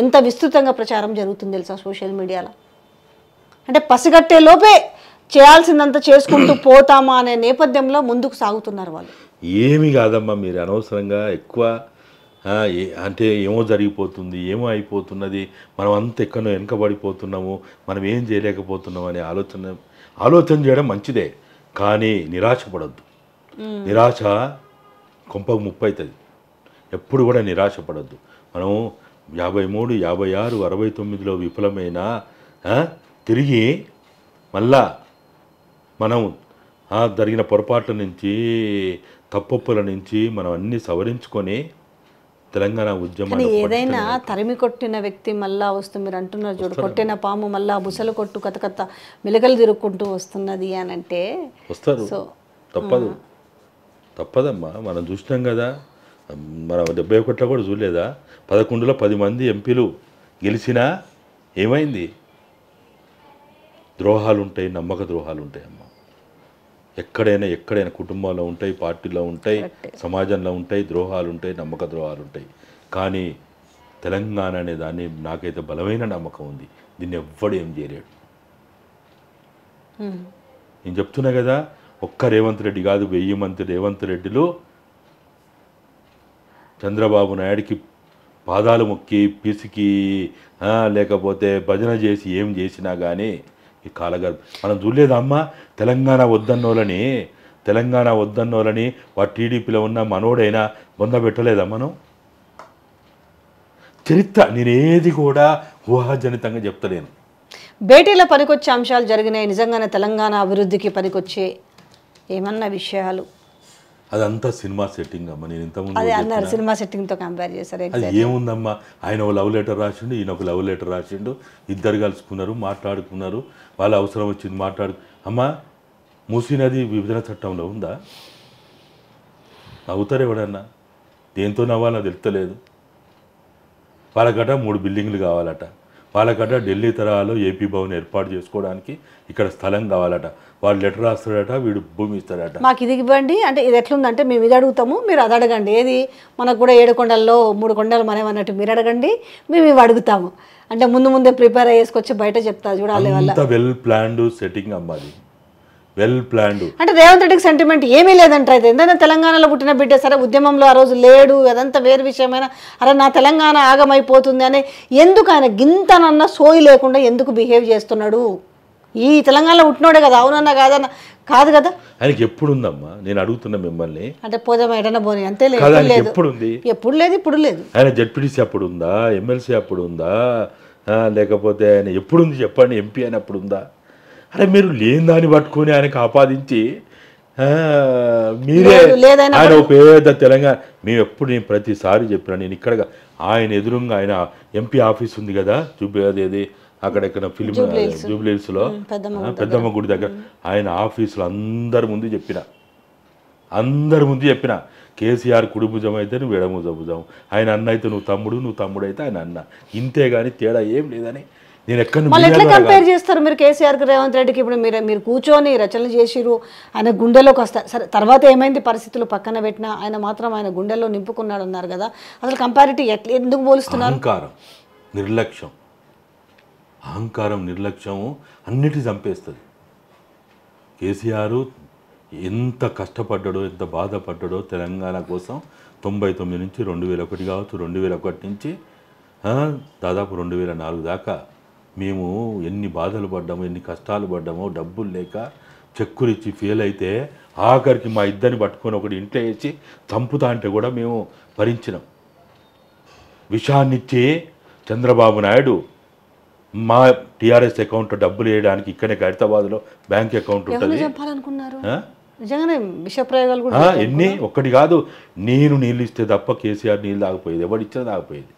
ఎంత విస్తృతంగా ప్రచారం జరుగుతుంది తెలుసా సోషల్ మీడియాలో. అంటే పసిగట్టే లోపే చేయాల్సిందంతా చేసుకుంటూ పోతామా అనే నేపథ్యంలో ముందుకు సాగుతున్నారు వాళ్ళు. ఏమి కాదమ్మా, మీరు అనవసరంగా ఎక్కువ అంటే ఏమో జరిగిపోతుంది, ఏమో అయిపోతున్నది, మనం అంత ఎక్కడో వెనకబడిపోతున్నాము, మనం ఏం చేయలేకపోతున్నాం అనే ఆలోచన చేయడం మంచిదే, కానీ నిరాశపడద్దు. నిరాశ కొంపకు ముప్పు అవుతుంది. ఎప్పుడు కూడా నిరాశపడద్దు. మనం 53, 56, 69లో విఫలమైన తిరిగి మళ్ళా మనం జరిగిన పొరపాట్ల నుంచి, తప్పొప్పుల నుంచి మనం అన్నీ సవరించుకొని తెలంగాణ ఉద్యమం ఏదైనా తరిమి కొట్టిన వ్యక్తి మళ్ళా వస్తూ, మీరు అంటున్నారు చూడు, కొట్టిన పాము మళ్ళా బుసలు కొట్టు కథ మెలకలు తిరుక్కుంటూ వస్తున్నది అని అంటే వస్తారు. తప్పదమ్మా. మనం చూసినాం కదా, మనం 71లో కూడా చూడలేదా, 11లో 10 మంది ఎంపీలు గెలిచినా ఏమైంది? ద్రోహాలు ఉంటాయి, నమ్మక ద్రోహాలు ఉంటాయి అమ్మ. ఎక్కడైనా కుటుంబాల్లో ఉంటాయి, పార్టీలో ఉంటాయి, సమాజంలో ఉంటాయి, ద్రోహాలు ఉంటాయి, నమ్మక ద్రోహాలు ఉంటాయి. కానీ తెలంగాణ అనే దాన్ని నాకైతే బలమైన నమ్మకం ఉంది, దీన్ని ఎవ్వడు ఏం చేయలేడు. నేను చెప్తున్నా కదా, ఒక్క రేవంత్ రెడ్డి కాదు, 1000 మంది రేవంత్ రెడ్డిలు చంద్రబాబు నాయుడికి పాదాలు మొక్కి పిసికి లేకపోతే భజన చేసి ఏం చేసినా కానీ ఈ కాలగర్భ మనం చూడలేదమ్మా. తెలంగాణ వద్దన్నోళ్ళని వాటి టీడీపీలో ఉన్న మనోడైనా బొంద పెట్టలేదా మనం? చరిత్ర నేనేది కూడా ఊహాజనితంగా చెప్తలేను. భేటీలో పనికొచ్చే అంశాలు జరిగినాయి, నిజంగానే తెలంగాణ అభివృద్ధికి పనికొచ్చే ఏమన్నా విషయాలు? అదంతా సినిమా సెట్టింగ్ అమ్మ. నేను ఇంతకుముందు అదే అన్నారు, సినిమా సెట్టింగ్తో కంపేర్ చేశారు. అది ఏముందమ్మా, ఆయన ఒక లవ్ లెటర్ రాసిండు, ఈయన ఒక లవ్ లెటర్ రాసిండు, ఇద్దరు కలుసుకున్నారు, మాట్లాడుకున్నారు, వాళ్ళ అవసరం వచ్చింది అమ్మా. మూసీ నది విభజన చట్టంలో ఉందా? నవ్వుతారు ఎవడన్నా, దేంతో నవ్వాలో తెలుస్తలేదు. వాళ్ళకట 3 బిల్డింగ్లు కావాలట, వాళ్ళకట ఢిల్లీ తరహాలో ఏపీ భవన్ ఏర్పాటు చేసుకోవడానికి ఇక్కడ స్థలం కావాలట. వాడు లెటర్ రాస్తాడట, వీడు భూమి ఇస్తాడట. మాకు ఇది ఇవ్వండి అంటే, ఇది ఎట్లుందంటే మేము ఇది అడుగుతాము, మీరు అది అడగండి. ఏది మనకు కూడా 7 కొండల్లో 3 కొండలు మనమన్నట్టు మీరు అడగండి, మేము ఇవి అడుగుతాము అంటే ముందే ప్రిపేర్ అయ్యేసుకొచ్చి బయట చెప్తారు. చూడాలి వాళ్ళ వెల్ ప్లాన్డ్ సెట్టింగ్ అమ్మాది, వెల్ ప్లాన్డ్. అంటే రేవంత్ రెడ్డికి సెంటిమెంట్ ఏమీ లేదంట. అయితే ఎందుకంటే తెలంగాణలో పుట్టిన బిడ్డ, సరే ఉద్యమంలో ఆ రోజు లేడు, అదంతా వేరు విషయమైన, అరే నా తెలంగాణ ఆగమైపోతుంది అని ఎందుకు ఆయన గింతనన్న సోయి లేకుండా ఎందుకు బిహేవ్ చేస్తున్నాడు? ఈ తెలంగాణలో పుట్టినోడే కదా, అవునన్నా కాదన్న కాదు కదా. ఆయనకి ఎప్పుడు ఉందమ్మా, నేను అడుగుతున్నా మిమ్మల్ని. అంటే పోదామా ఎడన పోనీ అంతే లేదు, ఎప్పుడు ఉంది? ఎప్పుడు లేదు, ఇప్పుడు లేదు. ఆయన జెడ్పీటీసీ అప్పుడు ఉందా, ఎమ్మెల్సీ అప్పుడు ఉందా, లేకపోతే ఆయన ఎప్పుడుంది చెప్పండి, ఎంపీ అని అప్పుడు ఉందా? అరే మీరు లేని దాన్ని పట్టుకొని ఆయనకు ఆపాదించి మీరే ఆయన పేద తెలంగాణ. మేము ఎప్పుడు నేను ప్రతిసారి చెప్పినా, నేను ఇక్కడ ఆయన ఎదురుగా ఆయన ఎంపీ ఆఫీస్ ఉంది కదా, చూపేది అక్కడెక్కడ ఫిలిం జూబ్లీహిల్స్లో పెద్దమ్మ గుడి దగ్గర, ఆయన ఆఫీసులో అందరి ముందు చెప్పిన కేసీఆర్ కుడి భుజం అయితే నువ్వు ఎడభుజం, ఆయన అన్న అయితే నువ్వు తమ్ముడు అయితే ఆయన అన్న, ఇంతే కానీ తేడా ఏం లేదని. నేను ఎట్లా కంపేర్ చేస్తారు మీరు కేసీఆర్కి రేవంత్ రెడ్డికి? ఇప్పుడు మీరు కూర్చొని రచనలు చేసిరు, ఆయన గుండెలోకి వస్తారు. సరే తర్వాత ఏమైంది పరిస్థితులు పక్కన పెట్టినా ఆయన మాత్రం ఆయన గుండెల్లో నింపుకున్నాడు అన్నారు కదా, అసలు కంపారిటివ్ ఎందుకు పోలుస్తున్నారు? అహంకారం నిర్లక్ష్యం అన్నిటి చంపేస్తుంది. కేసీఆర్ ఎంత కష్టపడ్డాడో, ఎంత బాధపడ్డాడో తెలంగాణ కోసం. 99 నుంచి 2001 కావచ్చు, 2001 నుంచి దాదాపు 2004 దాకా మేము ఎన్ని బాధలు పడ్డామో, ఎన్ని కష్టాలు పడ్డామో, డబ్బులు లేక చెక్కులు ఇచ్చి ఫెయిల్ అయితే ఆఖరికి మా ఇద్దరిని పట్టుకొని ఒకటి ఇంట్లో వేసి చంపుతా అంటే కూడా మేము భరించినాం. విషాన్నిచ్చి చంద్రబాబు నాయుడు మా టీఆర్ఎస్ అకౌంట్లో డబ్బులు వేయడానికి ఇక్కడే హైదరాబాద్లో బ్యాంక్ అకౌంట్ ఉంటుంది. ఎన్ని ఒక్కటి కాదు, నేను నీళ్ళు ఇస్తే తప్ప కేసీఆర్ నీళ్ళు తాగిపోయేది, ఎవరు ఇచ్చినా తాగిపోయేది.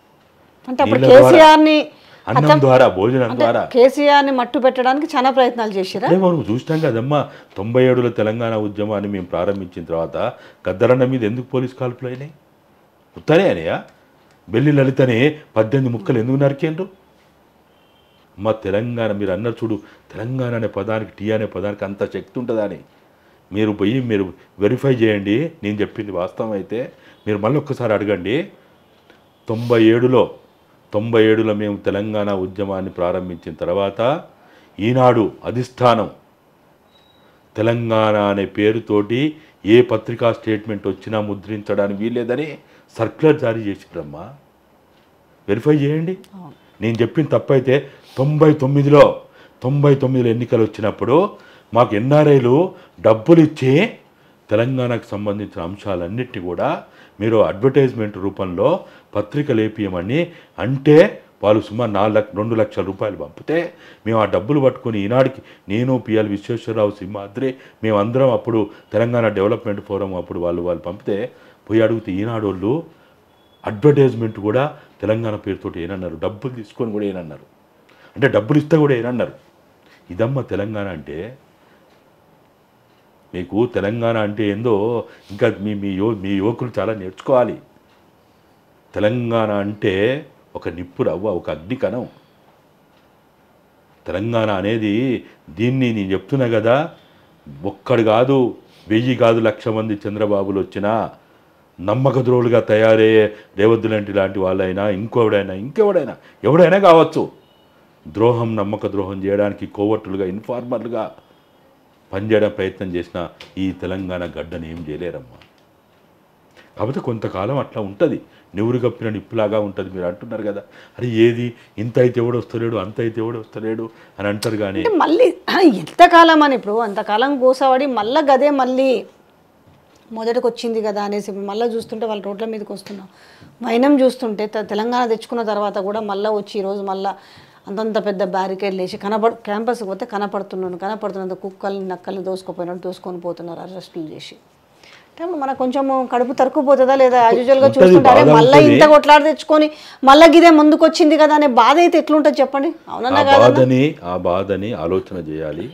అన్నం ద్వారా భోజనం ద్వారా. కేసీఆర్ని మట్టు పెట్టడానికి చాలా ప్రయత్నాలు చేసిరా. మనం చూసినాం కదమ్మా 97లో తెలంగాణ ఉద్యమాన్ని మేము ప్రారంభించిన తర్వాత గద్దరన్న మీద ఎందుకు పోలీస్ కాల్పులు అయినాయి? ఉత్తనే అనయా బెల్లి లలితనే 18 ముక్కలు ఎందుకు నరికేండ్రు? మా తెలంగాణ మీరు అన్నారు చూడు, తెలంగాణ అనే పదానికి టీ అనే పదానికి అంత శక్తి ఉంటుందా అని మీరు పోయి మీరు వెరిఫై చేయండి. నేను చెప్పింది వాస్తవం అయితే మీరు మళ్ళీ ఒక్కసారి అడగండి. 97లో మేము తెలంగాణ ఉద్యమాన్ని ప్రారంభించిన తర్వాత ఈనాడు అధిష్టానం తెలంగాణ అనే పేరుతోటి ఏ పత్రికా స్టేట్మెంట్ వచ్చినా ముద్రించడానికి వీల్లేదని సర్క్యులర్ జారీ చేసిరమ్మా. వెరిఫై చేయండి. నేను చెప్పిన తప్పైతే 99లో ఎన్నికలు వచ్చినప్పుడు మాకు ఎన్ఆర్ఐలు డబ్బులు ఇచ్చి తెలంగాణకు సంబంధించిన అంశాలన్నింటినీ కూడా మీరు అడ్వర్టైజ్మెంట్ రూపంలో పత్రికలు వేపియమని అంటే వాళ్ళు సుమారు 2 లక్షల రూపాయలు పంపితే మేము ఆ డబ్బులు పట్టుకొని ఈనాడికి నేను పిఎల్ విశ్వేశ్వరరావు సింహాద్రి మేమందరం అప్పుడు తెలంగాణ డెవలప్మెంట్ ఫోరం అప్పుడు వాళ్ళు పంపితే పోయి అడిగితే ఈనాడు వాళ్ళు అడ్వర్టైజ్మెంట్ కూడా తెలంగాణ పేరుతోటి ఏనన్నారు, డబ్బులు తీసుకొని కూడా ఏనన్నారు, అంటే డబ్బులు ఇస్తే కూడా ఏనన్నారు. ఇదమ్మ తెలంగాణ అంటే. మీకు తెలంగాణ అంటే ఏందో ఇంకా మీ యువకులు చాలా నేర్చుకోవాలి. తెలంగాణ అంటే ఒక నిప్పు రవ్వ, ఒక అగ్ని కణం. తెలంగాణ అనేది దీన్ని నేను చెప్తున్నా కదా, ఒక్కడు కాదు 1000 కాదు 1,00,000 మంది చంద్రబాబులు వచ్చినా నమ్మకద్రోహులుగా తయారయ్యే రేవంత్ లాంటి వాళ్ళైనా ఎవడైనా కావచ్చు, నమ్మక ద్రోహం చేయడానికి కోవట్టులుగా ఇన్ఫార్మర్లుగా పనిచేయడం ప్రయత్నం చేసిన ఈ తెలంగాణ గడ్డని ఏం చేయలేరమ్మా. కాకపోతే కొంతకాలం అట్లా ఉంటుంది, నెవురు కప్పిన నిప్పులాగా ఉంటుంది. మీరు అంటున్నారు కదా, అరే ఏది ఇంత అయితే ఎవడు వస్తలేడు, అంత అయితే ఎవడు వస్తలేడు అని అంటారు. కానీ మళ్ళీ ఎంతకాలం అని ఇప్పుడు అంతకాలం కూసబడి మళ్ళీ గదే మళ్ళీ మొదటికి వచ్చింది కదా అనేసి మళ్ళీ చూస్తుంటే వాళ్ళు రోడ్ల మీదకి వస్తున్నాం. వైనం చూస్తుంటే తెలంగాణ తెచ్చుకున్న తర్వాత కూడా మళ్ళీ వచ్చి ఈరోజు మళ్ళీ అంతంత పెద్ద బ్యారికేడ్ లేచి క్యాంపస్కి పోతే కనపడుతున్నంత కుక్కల్ని నక్కల్ని దోసుకొని పోతున్నారు అరెస్టులు చేసి. అంటే ఇప్పుడు మనకు కొంచెం కడుపు తరుక్కుపోతుందా లేదా? యాజువల్గా చూస్తుంటారే మళ్ళీ ఇంత కొట్లాడి తెచ్చుకొని మళ్ళీ గిదే ముందుకు వచ్చింది కదా అనే బాధ అయితే ఎట్లుంటుంది చెప్పండి. అవునన్నా ఆ బాధని ఆలోచన చేయాలి,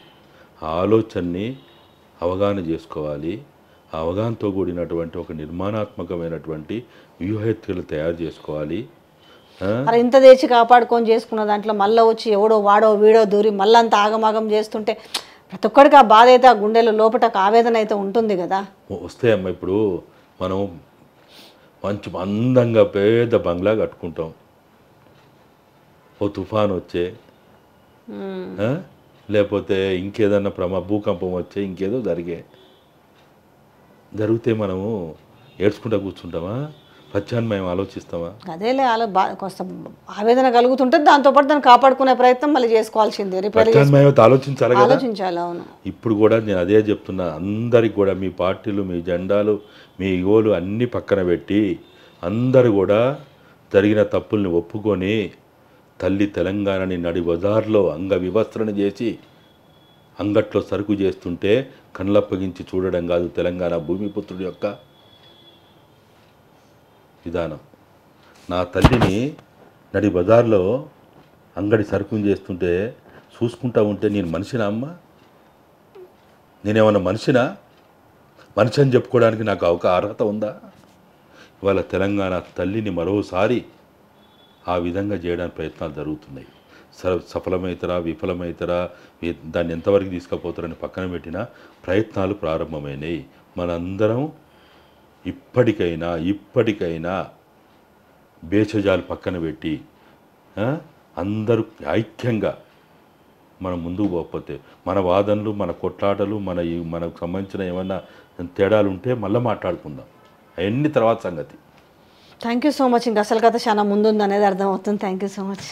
ఆ ఆలోచనని అవగాహన చేసుకోవాలి. ఆ అవగాహనతో కూడినటువంటి ఒక నిర్మాణాత్మకమైనటువంటి వ్యూహేత్తులు తయారు చేసుకోవాలి. మరి ఇంత తెచ్చి కాపాడుకొని చేసుకున్న దాంట్లో మళ్ళీ వచ్చి ఎవడో వాడో వీడో దూరి మళ్ళీ అంత ఆగమాగం చేస్తుంటే ప్రతి ఒక్కడికి ఆ బాధ అయితే ఆ గుండెలో లోపల ఆవేదన అయితే ఉంటుంది కదా. వస్తాయమ్మా. ఇప్పుడు మనం మంచి అందంగా పెద్ద బంగ్లా కట్టుకుంటాం, ఓ తుఫాన్ వచ్చే లేకపోతే ఇంకేదన్నా భూకంపం వచ్చే ఇంకేదో జరిగితే మనము ఏడ్చుకుంటా కూర్చుంటామా? ప్రత్యామ్నాయం ఆలోచిస్తామా? అదేలే కొంత ఆవేదన కలుగుతుంటుంది, దాంతోపాటు దాన్ని కాపాడుకునే ప్రయత్నం మళ్ళీ చేసుకోవాల్సిందే. ఆలోచించాలి కదా. అవును. ఇప్పుడు కూడా నేను అదే చెప్తున్నా, అందరికి కూడా మీ పార్టీలు, మీ జెండాలు, మీ ఈగోలు అన్నీ పక్కన పెట్టి అందరూ కూడా జరిగిన తప్పుల్ని ఒప్పుకొని తల్లి తెలంగాణని నడి బజార్లో వివస్త్రణ చేసి అంగట్లో సరుకు చేస్తుంటే కళ్ళప్పగించి చూడడం కాదు తెలంగాణ భూమిపుత్రుడి యొక్క విధానం. నా తల్లిని నడి బజార్లో అంగడి సరుకుని చేస్తుంటే చూసుకుంటా ఉంటే నేను మనిషినా అమ్మ? నేనేమన్నా మనిషి అని చెప్పుకోవడానికి నాకు ఒక అర్హత ఉందా? ఇవాళ తెలంగాణ తల్లిని మరోసారి ఆ విధంగా చేయడానికి ప్రయత్నాలు జరుగుతున్నాయి. సఫలమవుతారా విఫలమవుతారా దాన్ని ఎంతవరకు తీసుకుపోతారని పక్కన పెట్టిన ప్రయత్నాలు ప్రారంభమైనాయి. మనందరం ఇప్పటికైనా భేషజాలు పక్కన పెట్టి అందరూ ఐక్యంగా మనం ముందుకు పోకపోతే మన వాదనలు, మన కొట్లాటలు, మనకు సంబంధించిన ఏమన్నా తేడాలు ఉంటే మళ్ళీ మాట్లాడుకుందాం. అవన్నీ తర్వాత సంగతి. Thank you so much. ఇంకా అసలు కథ చాలా ముందుంది అనేది అర్థమవుతుంది. Thank you so much.